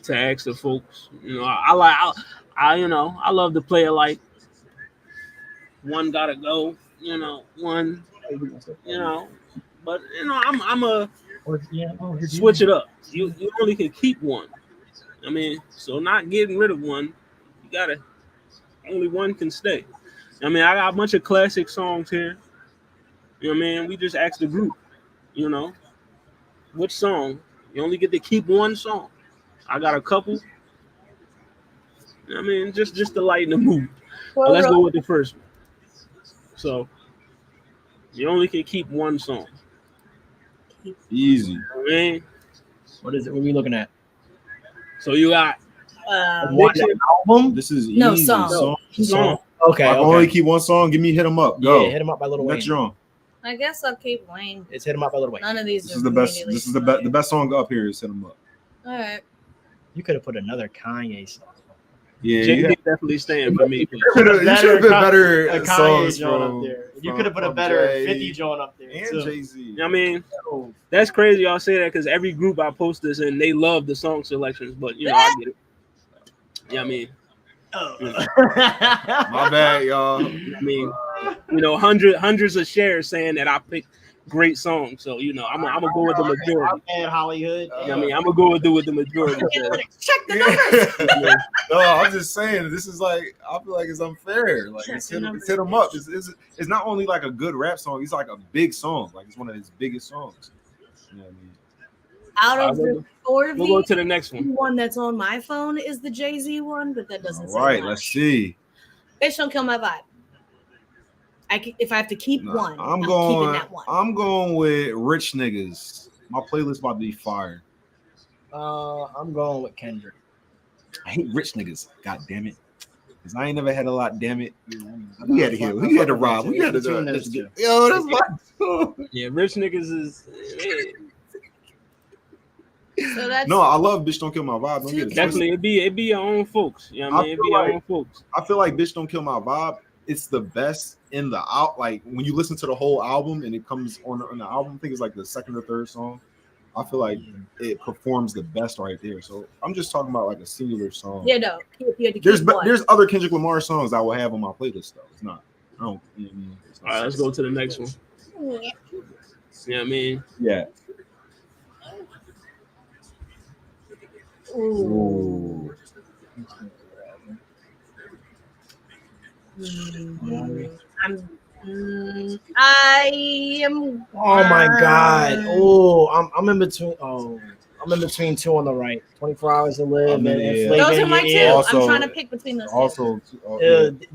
to ask the folks. I love to play it like one gotta go. One. But I'm a switch it up. You only can keep one. I mean, so not getting rid of one. You gotta. Only one can stay. I mean, I got a bunch of classic songs here. You know what I mean? We just asked the group, which song? You only get to keep one song. I got a couple. I mean, just to lighten the mood. Well, let's go with the first one. So, you only can keep one song. Easy. I mean, what is it? What are we looking at? So you got One Addiction. album. This is No, easy. song. Song. Okay, I okay. only keep one song. Give me Hit 'Em Up. Go. Yeah, Hit 'Em Up by Lil Wayne. Next drum. I guess I'll keep Wayne. It's Hit 'Em Up by Lil Wayne. None of these. This is the best. This is the best. The best song up here is Hit 'Em Up. All right. You could have put another Kanye song. Yeah, Jay you Z definitely staying for me. should have been better A Kanye songs joint from, up there. You from- could have put a from better Jay 50 joint up there. and too. Jay-Z. I mean, that's crazy y'all say that because every group I post this in, they love the song selections, but you know, I get it. Yeah, I mean, My bad, y'all. I mean, you know, hundreds of shares saying that I picked great songs. So, you know, I'm gonna go with the majority. And Hollywood. I mean, I'm gonna go with the majority. Check the numbers. No, I'm just saying this is like I feel like it's unfair. Like it's hit 'em up. It's not only like a good rap song. It's like a big song. Like it's one of his biggest songs. You know what I mean? Out of the four of We'll go these, to the next the one. one that's on my phone is the Jay-Z one, but that doesn't say All right, much. let's see. Bitch, don't kill my vibe. If I have to keep one, I'm keeping going. that one. I'm going with Rich Niggas. My playlist about to be fire. I'm going with Kendrick. I hate rich niggas. God damn it. Cause I ain't never had a lot. Damn it. We had to hear. We had to rob. We had to do it. Yo, that's my. Yeah, Rich Niggas is So that's No, I love Bitch Don't Kill My Vibe. Don't get it definitely twisted. it be your own folks. You know what I mean? It be your own folks. I feel like Bitch Don't Kill My Vibe. It's the best in the out. Like when you listen to the whole album and it comes on the album, I think it's like the second or third song. I feel like it performs the best right there. So I'm just talking about like a singular song. yeah, no. You had to keep There's one. there's other Kendrick Lamar songs I will have on my playlist though. It's not. I don't. You know what I mean? It's not- All right, let's go to the next one. You know what I mean? Yeah. Ooh. I am. Oh my God! Oh, I'm in between. Oh, I'm in between two on the right. 24 Hours to Live and Yeah. Flavor Those in are my Your two. Ear. Also- I'm trying to pick between those. Also,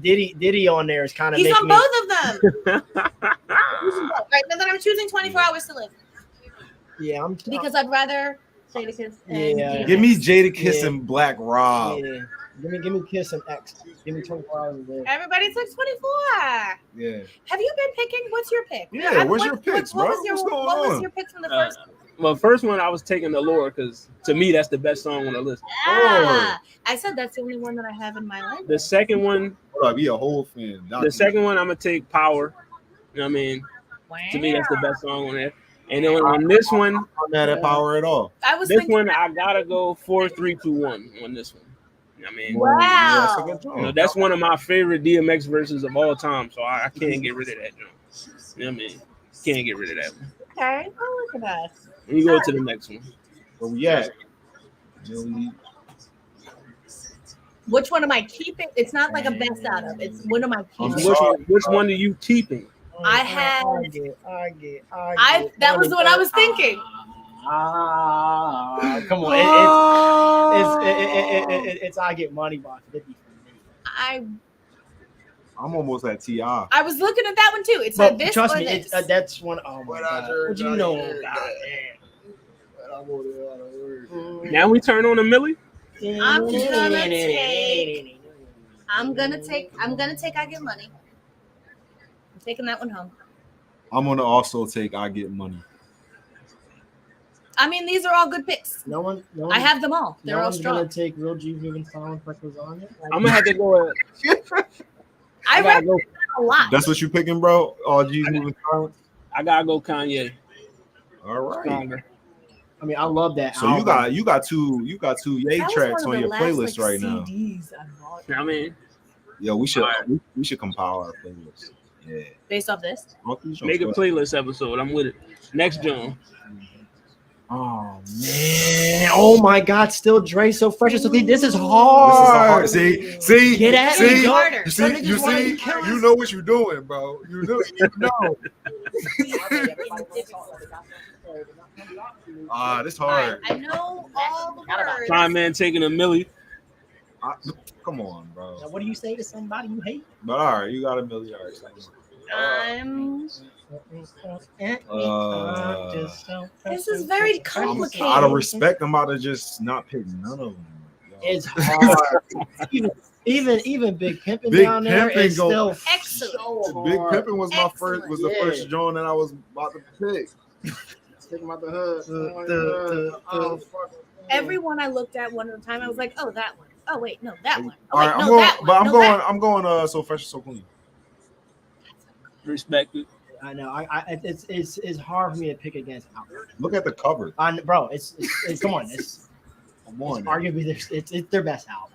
Diddy on there is kind of. He's on me, both of them. Right now that I'm choosing 24 Hours to Live Yeah, I'm because I'd rather Jadakiss. And Yeah. give me Jada Kiss Yeah. and Black Rob. Yeah, give me Kiss and X. Give me 24 Hours to Live. Everybody took 24. Yeah. Have you been picking? What's your pick? Yeah, what's your picks, what bro? Was your, What's going what was on? your pick from the Uh, first? Well, first one I was taking the Lord because to me that's the best song on the list. I said that's the only one that I have in my life. The second one, Hold up, be a whole fan. the second one, I'm gonna take Power. You know what I mean? To me, that's the best song on there. And then on this one, I'm not mad at Power at all. I was this thinking, one I gotta go 4, 3, 2, 1 on this one. You know what I mean? Wow. Yeah, that's a good You know, joint. that's one of my favorite DMX verses of all time, so I can't get rid of that joint. You know what I mean? Can't get rid of that one. okay, oh, look at us. Let me go to the next one. Where we at? Joey. Which one am I keeping? It's not like a best out of. It's what am I I'm keeping? Which one are you keeping? I had. I That was what I was thinking. Come on, it's I Get Money by 50 for me. I'm almost at T.I. I was looking at that one too. It's But like this trust or me, this. that's one. Oh my God! What do you know? Now we turn on a Millie. I'm gonna take I Get Money. I'm taking that one home. I'm gonna also take I Get Money. I mean, these are all good picks. No one. I have them all. They're No all one's strong. gonna take Real G's Moving Silent like lasagna. I'm gonna have to go. I gotta read go. a lot. That's what you picking, bro? All G's moving silent. I gotta go Kanye. All right. Stronger. I mean, I love that. So album. you got two Ye That was tracks one on of your the last, playlist like, right now. CDs I bought. I mean, Yo, we should All right. we should compile our playlist. Yeah. Based off this. make a playlist episode. I'm with it. Next John. Oh man! Oh my God! Still Dre so fresh and so clean. This is This is the hard. hard. See, Get at see, me, harder. you Some see, niggas you wanna see, kill us. you know what you're doing, bro. You know. This hard. I know all the words. Prime Man taking a Millie. Come on, bro. Now, what do you say to somebody you hate? But all right, you got a million. All right, This is very complicated. Out of respect, I'm about to just not pick none of them. It's hard. even Big Pimpin' Big down there Pimpin' is still Excellent. so Big hard. Pimpin' was my first. Was the Yeah. first joint that I was about to pick. Take him out the hood. Oh, fuck. Everyone I looked at one at a time, I was like, oh, that one. Oh, wait, no, that one. Oh, All wait, right, no, that one. but No, that I'm going. So fresh, so clean. Respect it. I know. It's hard for me to pick against Outlaw. Look at the cover. Bro, it's come on. It's Come on. arguably it's their best album.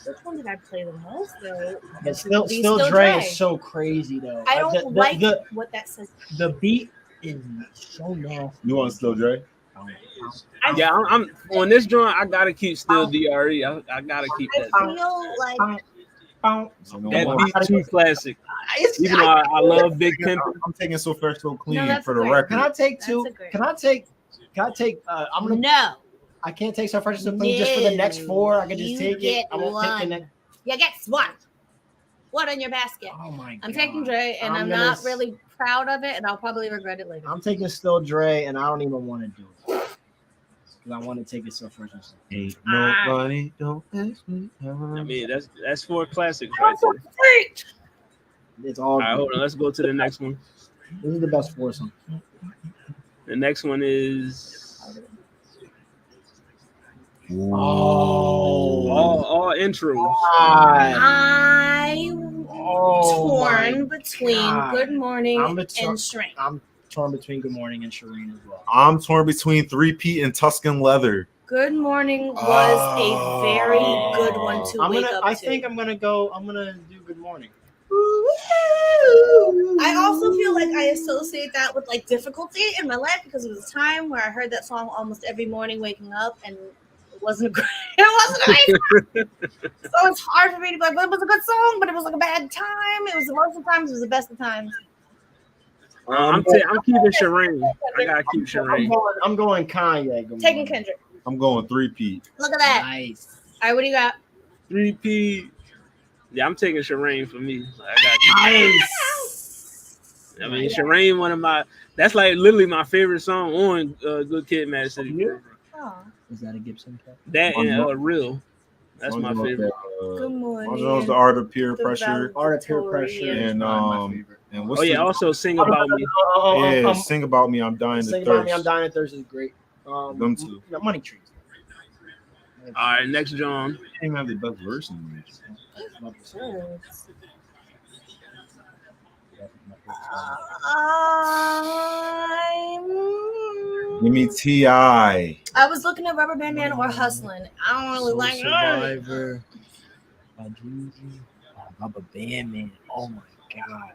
Which one did I play the most, though? But still Still Dre Dre. is so crazy though. I don't like what that says. The beat is so nasty. You want Still Dre? Yeah, I'm on this joint. I gotta keep Still Dre. I gotta keep I that. feel like That beat too classic. Even though I love Big Pimpin'. I'm taking So Fresh, So Clean that's for the great. record. Can I take two? That's a great Can I take? I'm gonna. no. I can't take So Fresh So Clean just for the next four. I can just You take it. get I won't take the one. next. You get one. One in your basket. Oh my god. I'm taking Dre, and I'm gonna not s- really proud of it, and I'll probably regret it later. I'm taking Still Dre, and I don't even want to do it because I want to take it So Fresh So Clean. Ain't nobody don't ask me. I mean, that's four classics right there. It's all. All right, hold on. Let's go to the next one. This is the best foursome. The next one is all intros. I'm torn between God. Good Morning I'm and Shrink. I'm torn between Good Morning and Shireen as well. I'm torn between 3P and Tuscan Leather. Good Morning was a very good one to wake up to. I think I'm gonna do Good Morning. I also feel like I associate that with like difficulty in my life because it was a time where I heard that song almost every morning waking up, and it wasn't great. It wasn't great. So it's hard for me to be like, well, it was a good song, but it was like a bad time. It was the worst of times. It was the best of times. I'm keeping Shireen. I gotta keep Shireen. I'm going Kanye. Good Taking Morning. Kendrick. I'm going 3P. Look at that. Nice. All right, what do you got? 3P. Yeah, I'm taking Shireen for me. I got Nice. I mean, Shireen, one of my. That's like literally my favorite song on Good Kid, Mad City. Oh, Is that a Gibson cut? That and Real. That's my favorite. good morning. The Art of Peer The Pressure. Art of Peer Pressure. And what's Oh yeah, also Sing About Me. Sing About Me. I'm dying to Sing thirst. About Me, I'm Dying to Thirst is great. Them two. Money Trees. All right, next John. They even have the best verse in this. Give me T.I. I was looking at Rubber Band Man or Hustling. I don't really like it. Survivor. Rubber Band Man. Oh my god.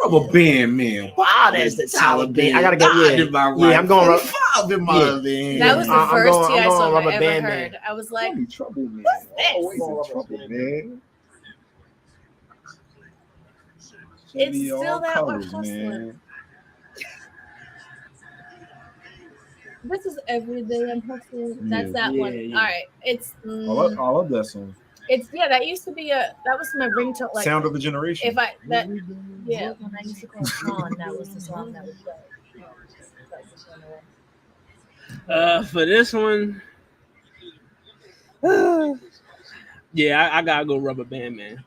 Rubber Band Man. Wow, that's the Taliban. I gotta get I'm going. That was the I'm first going- T.I. I'm going song Rubber I ever Band heard. Man. I was like, Trouble, man. what's this? Man. It's Be all still that or colors, Hustling. man. This is Every Day I'm Hustling. That's Yeah. that one. Yeah. All right. It's I love that song. that used to be that was my ringtone. Like Sound of the Generation. if I when I used to call Sean, that was the song that would play. For this one, yeah, I gotta go Rubber Band Man.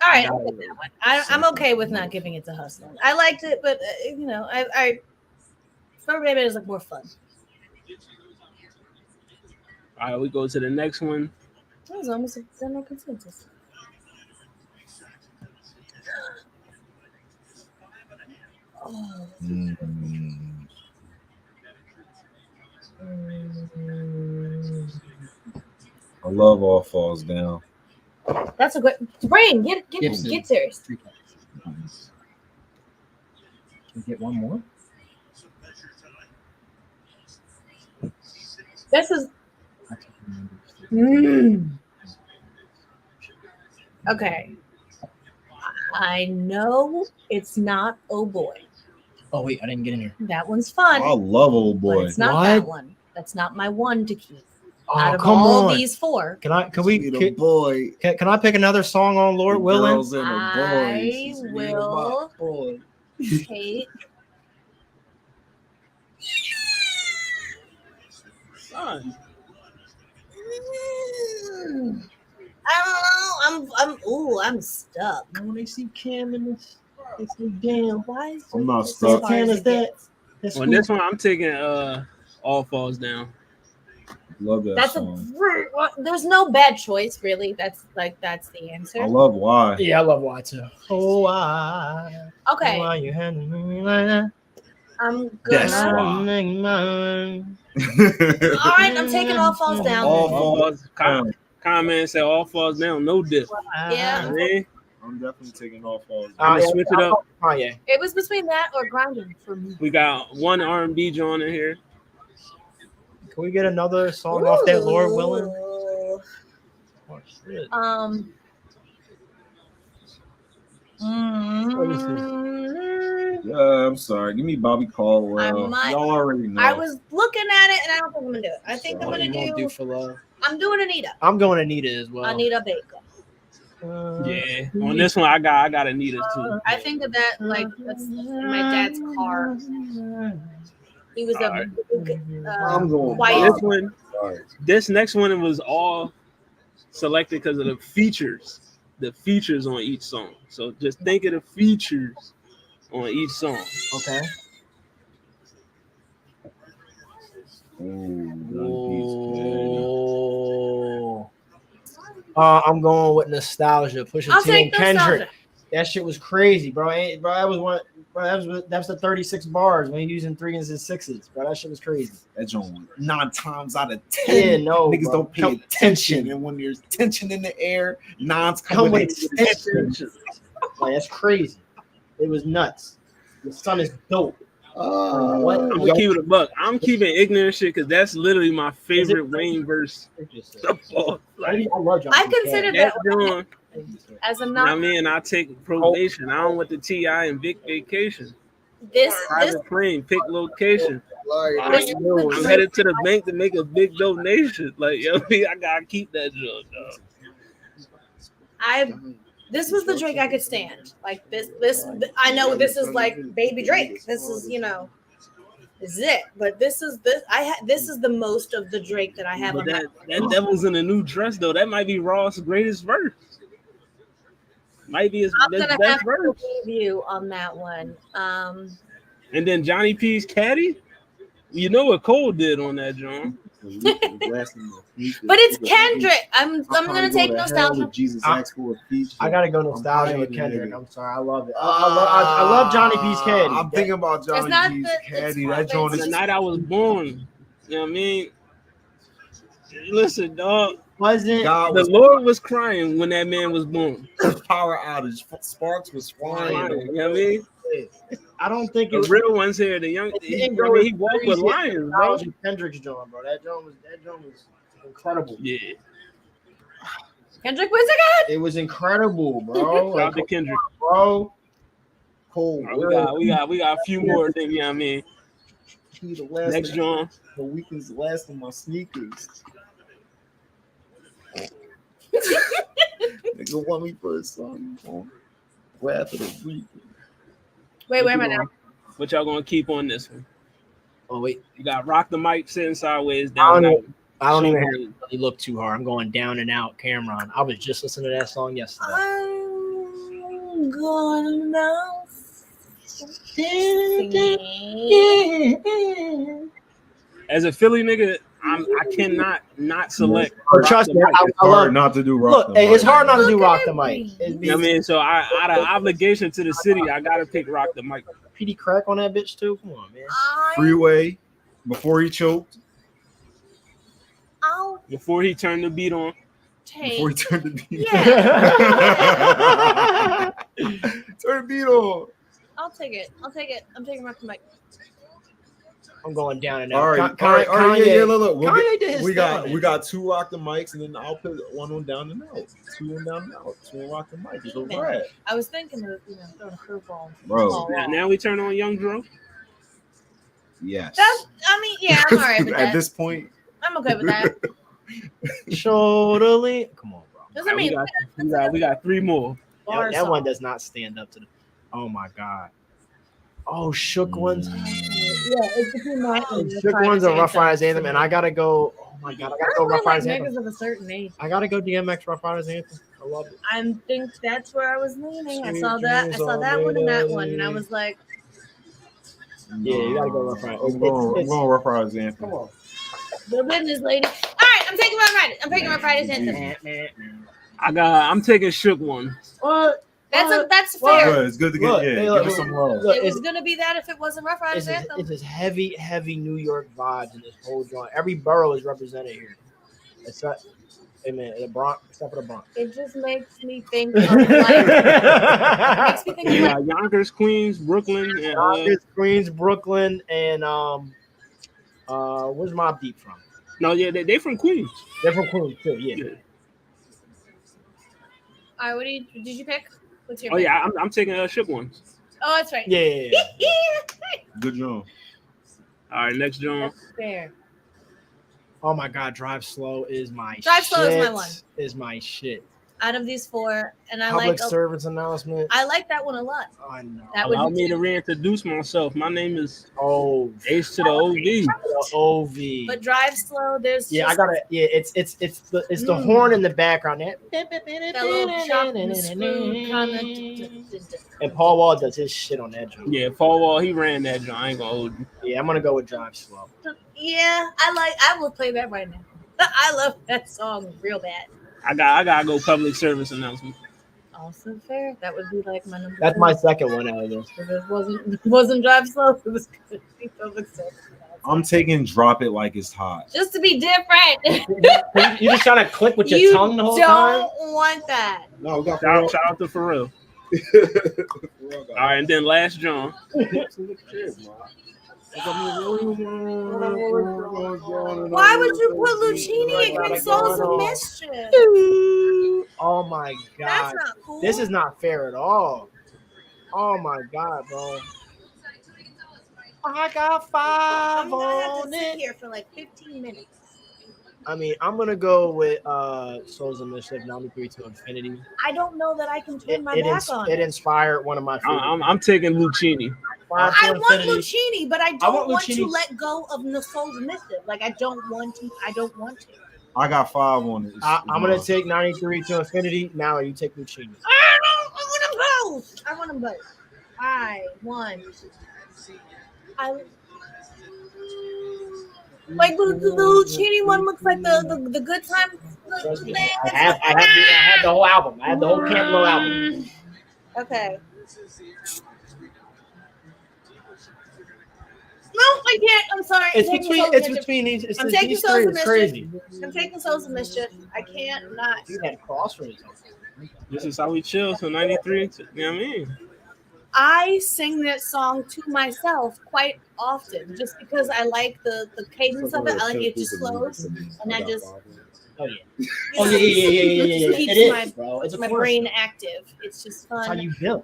All right, I'll get that one. I'm okay with not giving it to Hustling. I liked it, but I Rubber Band Man is like more fun. All right, we go to the next one. That was almost a general consensus. Oh. I love All Falls Down. That's a good brain. Get serious. Can we get one more? This is okay. I know it's not Oh Boy. Oh wait, I didn't get in here. That one's fun. I love Old But Boy. it's not that one. That's not my one to keep. out of come all on. these four. Can I Be the boy. can I pick another song on Lord The Willing? girls and the boys. I She's me and will- my boy. Kate. Son. I don't know. I'm stuck. When they see Cam in this, they say, damn, Why is I'm not this stuck. as hard as Santana's it that. gets? That's On this one, I'm taking All Falls Down. Love that That's song. there's no bad choice, really. That's the answer. I love Why. Yeah, I love Why too. Oh, why? Okay, Why you handling me like that? I'm That's gonna. why. All right, I'm taking All Falls Down. All All Falls Falls. Down. Comment said All Falls Down. No dip. Yeah. I mean, I'm definitely taking All Falls I'm Down. gonna switch it up. Kanye. It was between that or Grinding for me. We got one R&B joint in here. Can we get another song off that Lord Willing? Ooh. Oh, shit. Yeah, I'm sorry. Give me Bobby Caldwell. Y'all already know. I was looking at it and I don't think I'm gonna do it. I think I'm What gonna you gonna do. for love? I'm doing Anita. I'm going Anita as well. Anita Baker. Yeah. On this one, I got Anita too. I think of that like that's in my dad's car. He was a I'm going white. This one, this next one was all selected because of the features on each song. So just think of the features on each song. Okay. Ooh, I'm going with nostalgia. Pushing I'll T take and Kendrick. nostalgia. That shit was crazy, bro. Bro, that was one. Bro, that's the 36 bars when you're using 3s and 6s, bro. That shit was crazy. that joint 9 times out of 10. Yeah, no, niggas bro. don't pay Come- attention, and when there's tension in the air, 9s Come come with with extensions. Like that's crazy. It was nuts. The son is dope. What? I'm gonna keep it a buck. I'm keeping ignorant shit because that's literally my favorite Wayne verse. Like, I love John I P. consider that that joint, as a you know what I not mean? I take probation. I don't want the T.I. and Vic vacation. this Private plane, pick location. this is the I'm Drake headed to the bank to make a big donation. Like, yo, I gotta keep that joint, dog. This was the Drake I could stand. Like this I know this is like baby Drake. This is, this is it. But this is the most of the Drake that I have But on that Devil's in a New Dress, though. That might be Ross' greatest verse. Might be his I'm gonna best have to verse. believe you on that one. And then Johnny P's Caddy. You know what Cole did on that, John. But it's Kendrick. I'm gonna take nostalgia. Jesus asked for a feature. I gotta go nostalgia with Kendrick. I'm sorry, I love it. I love Johnny P's Caddy. I'm thinking about Johnny not P's the- Caddy. it's That joint The is night I was born. You know what I mean? Listen, dog. Wasn't God The was Lord was crying when that man was born. power outage. Sparks was flying. You know what I mean? I don't think it The was real ones here, the young. He walked with lions, bro. Kendrick's joint, bro. That joint was incredible. Yeah. Kendrick was again. It was incredible, bro. Shout out to Kendrick. Bro. Cool. We got a few more things, you know what I mean? He the last Next, John. The weekend's the last of my sneakers. Nigga want me for a song. Wrath of the week. Wait, where am I now? What y'all gonna keep on this one? Oh wait, You got Rock the Mic sitting sideways I down. don't even have to really look too hard. I'm going down and out, Cameron. I was just listening to that song yesterday. I'm gonna know. As a Philly nigga, I cannot not select. Or trust me, I Hard love. not to do rock. Look, it's hard not to do Look Rock at the Mic. me. It'd be You know what I mean? So out of obligation to the city, I gotta pick Rock the Mic. PD Crack on that bitch too. Come on, man. Freeway before he choked. I'll Before he turned the beat on. take. Before he turned the beat. Yeah. Turn the beat on. I'll take it. I'm taking Rock the Mic. I'm going down and out. All right, Kanye, all right. Yeah, look. Kanye did his we thing. got 2 rock the mics, and then I'll put one on down and out. 2 on down and out. 2 on rock the mic. It's a wrap. I was thinking of throwing a curveball. Bro. Oh, wow. Now we turn on Young Dro. Yes. I'm all right with At that. this point, I'm okay with that. Shoulder lean. Come on, bro. Doesn't mean we got 3 more. That one does not stand up to the. Oh my god. Oh, Shook Ones. Yeah, it's between that and Shook Ones are Rough Riders Anthem, and I gotta go. Oh my god, I gotta go Rough Riders Anthem. Niggas of a certain age. I gotta go DMX Rough Riders Anthem. I love it. I think that's where I was leaning. I Sweet saw that. I dreams saw are that one and that one, and I made. was like, Yeah, you gotta go Rough Riders. I'm going Rough Riders Anthem. Come on. the business lady. All right, I'm taking Rough Riders. I'm taking Rough Riders Anthem. I'm taking Shook One. What? That's fair. Good. It's good to get. Look, Yeah, hey, give look, us some love. look, It was gonna be that if it wasn't Rough Riders Anthem. It's this heavy New York vibes in this whole joint. Every borough is represented here. Except, hey man, the Bronx, except for the Bronx. It just makes me think of like. Makes me think of like. Yonkers, Queens, Brooklyn, and Yonkers, Queens, Brooklyn, and where's Mobb Deep from? no, yeah, they from Queens. They're from Queens too. Yeah. All right, did you pick? What's your Oh pick? yeah, I'm taking Shook One. Oh, that's right. Yeah. Good job. All right, next John. That's fair. Oh my God, Drive Slow is my Drive shit. Slow is my one. Is my shit. Out of these 4, and I Public like service announcement. I like that one a lot. Oh, I know. That would Allow be me to reintroduce myself. My name is Oh, H to the OV. OV. But Drive Slow, there's Yeah, just I gotta. Yeah, it's the horn in the background. that little chop and screw kind of. And Paul Wall does his shit on that joint. Yeah, Paul Wall, he ran that joint. I ain't gonna hold you. Yeah, I'm gonna go with Drive Slow. Yeah, I will play that right now. I love that song real bad. I gotta go public service announcement. Also fair. That would be like my number. That's 2. my second one out of this. If it wasn't Drive Slow, it was gonna be Public Service. I'm taking Drop It Like It's Hot. Just to be different. You just trying to click with your You tongue the whole time? don't want that. No, we got Shout out to Pharrell. All right, and then last John. Why would you put Lucchini against Souls of Mischief? Oh my God. That's not cool. This is not fair at all. Oh my God, bro. I got 5 I'm gonna have to on sit it. here for like 15 minutes. I mean, I'm gonna go with Souls of Mischief 93 to Infinity. I don't know that I can turn my back on It inspired one of my favorite. I'm taking Lucchini. I want Lucchini, but I don't want to Lucchini. let go of the Souls of Mischief. Like I don't want to. I got 5 on it. I'm gonna take 93 to Infinity. Now you take Lucchini. I want them both. I like the Lucchini one looks like the good time thing. I have the whole album. I have the whole Camp Low album. Okay. No, I can't. I'm sorry. It's between these. I'm taking these Souls three. of It's Mischief. crazy. I'm taking Souls of Mischief. I can't not. You had Crossroads. This is how we chill till 93. You know what I mean? I sing that song to myself quite often, just because I like the cadence of it. I like it just flows, and I just. Oh yeah. You Oh know, yeah. it keeps It is, my, bro. It's my a brain active. It's just That's how fun. you build.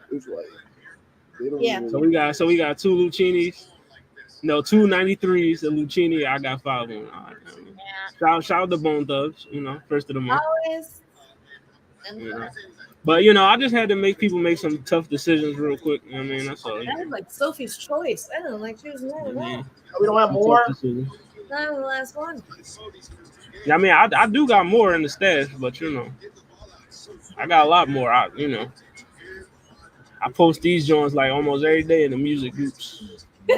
Yeah. So we got 2 Lucchinis. No, 2 93s. And Lucchini, I got 5 on. All right, Yeah. shout out to Bone Thugs, first of the month. Always. And You know. But I just had to make people make some tough decisions real quick. You know what I mean, that's all. I had like Sophie's Choice. I don't like choosing that at all. We don't have more. That was the last one. Yeah, I mean, I do got more in the stash, but I got a lot more. I post these joints like almost every day in the music groups. Well,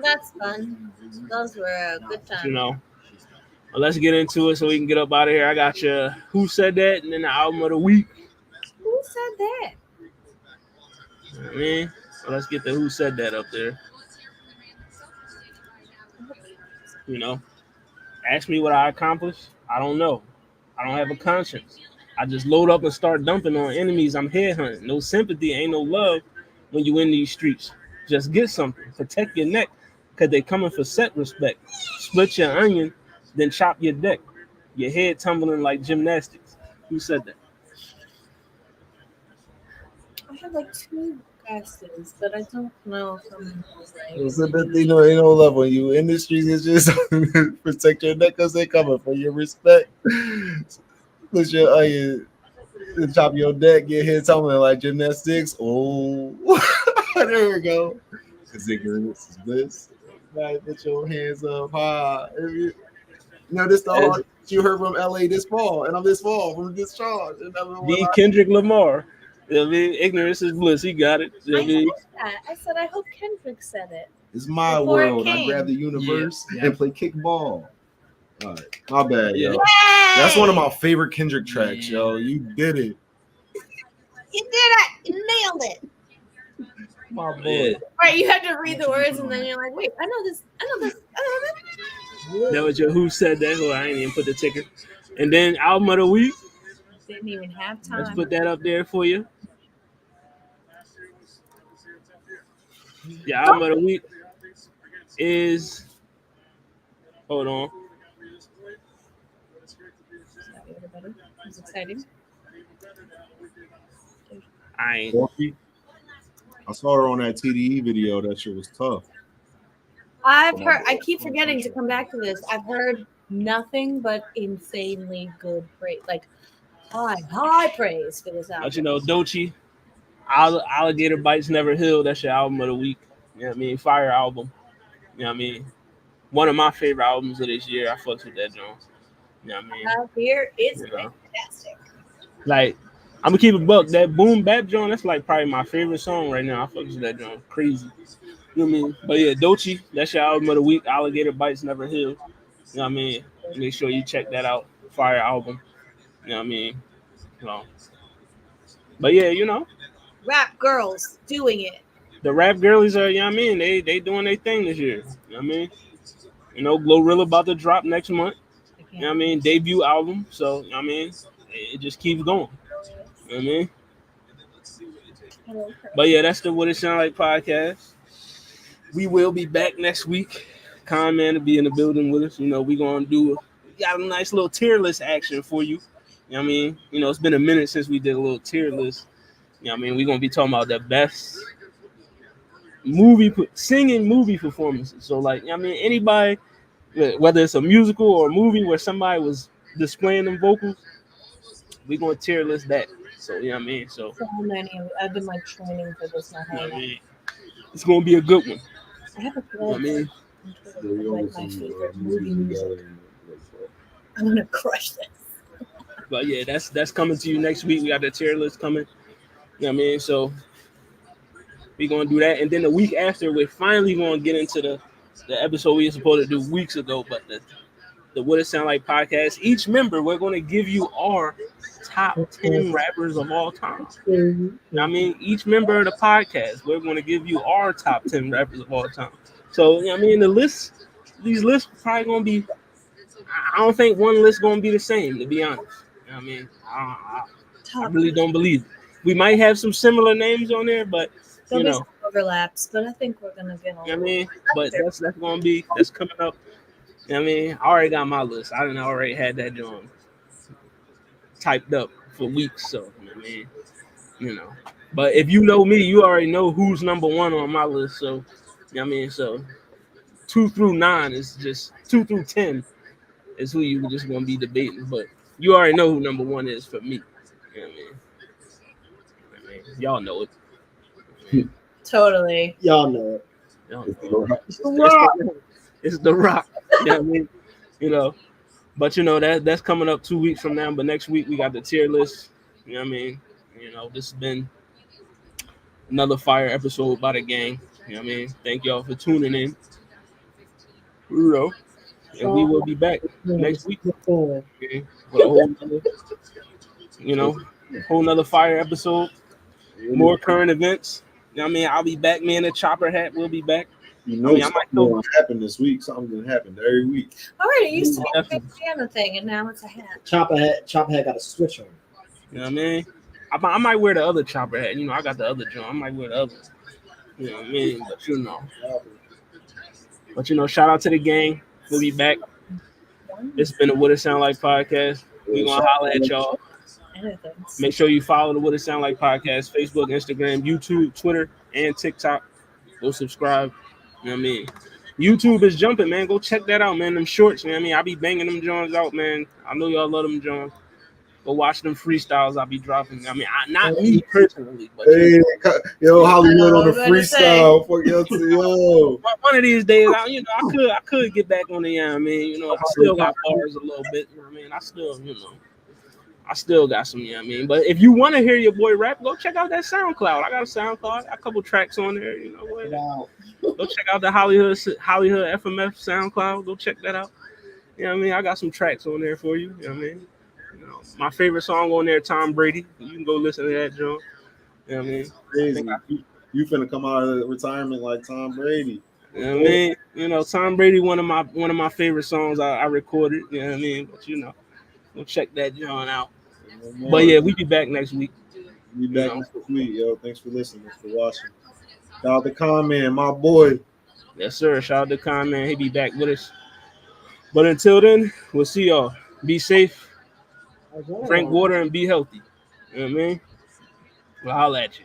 that's fun. Those were a good time. Well, let's get into it so we can get up out of here. I got you. Who Said That? And then the album of the week. Who said that? You know what I mean, so let's get the Who Said That up there. Ask me what I accomplished. I don't know. I don't have a conscience. I just load up and start dumping on enemies I'm headhunting. No sympathy, ain't no love when you in these streets. Just get something. Protect your neck, because they coming for set respect. Split your onion, then chop your deck. Your head tumbling like gymnastics. Who said that? I have like 2 passes, but I don't know if I'm So that they know ain't no love on you. Industries is just protect your neck because they coming for your respect. Put your the top of your neck, get hit something like gymnastics. Oh, there we go. Because ignorance is bliss. Right, put your hands up high. This the hard you heard from LA this fall, and I'm this fall from this charge. The Kendrick Lamar. You know what I mean? Ignorance is bliss. He got it. You know what I mean? I said I hope Kendrick said it. It's my Before it world. I came. grab the universe Yeah. and play kickball. All right, my bad, Yeah. yo. That's one of my favorite Kendrick tracks, yo. You did it. You did it. You nailed it. My boy. Yeah. Right, you had to read the words and then you're like, wait, I know this. I know this. That was your who said that. Who I ain't even put the ticker. And then album of the week. Didn't even have Let's time. put that up there for you. Your album of the week is. Hold on. Sorry, everybody. It was exciting. I ain't. I saw her on that TDE video. That shit was tough. I've heard. I keep forgetting to come back to this. I've heard nothing but insanely good praise, like high praise for this album. But you know, Doechii, Alligator Bites Never Heal. That's your album of the week. You know what I mean? Fire album. You know what I mean? One of my favorite albums of this year. I fucks with that Jones. You know what I mean? Here is You know. fantastic. Like, I'm gonna keep it buck. That Boom Bap Joint, that's like probably my favorite song right now. I fucks with that Joint. Crazy. You know what I mean? But yeah, Doechii, that's your album of the week. Alligator Bites Never Heal. You know what I mean? Make sure you check that out. Fire album. You know what I mean? You know. But yeah, you know, Rap girls doing it. the rap girlies are, you know what I mean? They doing their thing this year. You know what I mean? You know, Glorilla about to drop next month. You know what I mean? Debut album. So, you know what I mean? It just keeps going. You know what I mean? But yeah, that's the What It Sound Like podcast. We will be back next week. Con Man to be in the building with us. You know, we got a nice little tier list action for you. You know what I mean? You know, it's been a minute since we did a little tier list. You know what I mean? We're going to be talking about the best singing movie performances. So, like, you know what I mean? Anybody, whether it's a musical or a movie where somebody was displaying them vocals, we're going to tier list that. So, you know what I mean? So many. I've been like training for this my whole you know what I life. mean? It's going to be a good one. I have a You know what I mean? like my favorite movie music. I'm gonna crush this. But yeah, that's coming to you next week. We got the tier list coming. You know what I mean? So we're gonna do that. And then the week after, we're finally gonna get into the episode we were supposed to do weeks ago, but the What It Sound Like podcast. Each member, we're gonna give you our top 10 rappers of all time. You know what I mean? Each member of the podcast, we're gonna give you our top 10 rappers of all time. So, you know what I mean? These lists probably gonna be, I don't think one list gonna be the same, to be honest. You know what I mean? I really don't believe it. We might have some similar names on there, but There'll you be know, some overlaps, but I think we're gonna get all. you know what I mean? But that's coming up. You know what I mean? I already got my list. I didn't already had that joint typed up for weeks. So, you know what I mean? You know. But if you know me, you already know who's number one on my list. So, you know what I mean? So 2 through 9 is just 2 through 10 is who you just gonna be debating. But you already know who number one is for me. You know what I mean? You know what I mean? Y'all know it. Totally. Y'all know it. Y'all know it. It's the Rock. You know what I mean? You know. But you know that's coming up 2 weeks from now. But next week we got the tier list. You know what I mean? You know, this has been another fire episode by the gang. You know what I mean? Thank y'all for tuning in. You know, and we will be back next week. Okay? With a whole nother, you know, whole nother fire episode. More current events. You know what I mean? I'll be back. Me and the chopper hat will be back. You know, I mean, I something might go- gonna happen this week. Something's gonna happen every week. All right, it used to be a big Definitely. piano thing, and now it's a hat. Chopper had got a switch on. You know what I mean? I might wear the other chopper hat. You know, I got the other joint. I might wear the other. You know what I mean? But you know. But you know, shout out to the gang. We'll be back. It's been a What It Sound Like podcast. We gonna holler at y'all. Make sure you follow the What It Sound Like podcast, Facebook, Instagram, YouTube, Twitter, and TikTok. Go subscribe. You know what I mean? YouTube is jumping, man. Go check that out, man. Them shorts, you know what I mean? I be banging them Jones out, man. I know y'all love them Jones. Go watch them freestyles I be dropping. I mean, not me personally, but hey, yo, Hollywood on the freestyle. Fuck yo. One of these days, I could get back on the, you know what I mean? You know, I still got bars a little bit, you know what I mean? I still got some, you know what I mean? But if you want to hear your boy rap, go check out that SoundCloud. I got a SoundCloud, a couple tracks on there, you know what? Go check out the Hollywood FMF SoundCloud. Go check that out. You know what I mean? I got some tracks on there for you. You know what I mean? You know, my favorite song on there, Tom Brady. You can go listen to that, Joe. You know what I mean? Crazy. You finna come out of retirement like Tom Brady. You know what I mean? You know, Tom Brady, one of my favorite songs I recorded. You know what I mean? But you know, go check that John out. But yeah, we be back next week. We back next week, yo. Thanks for listening, for watching. Shout out to Con-Man, my boy. Yes, sir. Shout out to Con-Man. He be back with us. But until then, we'll see y'all. Be safe. Drink water and be healthy. You know what I mean? We'll holler at you.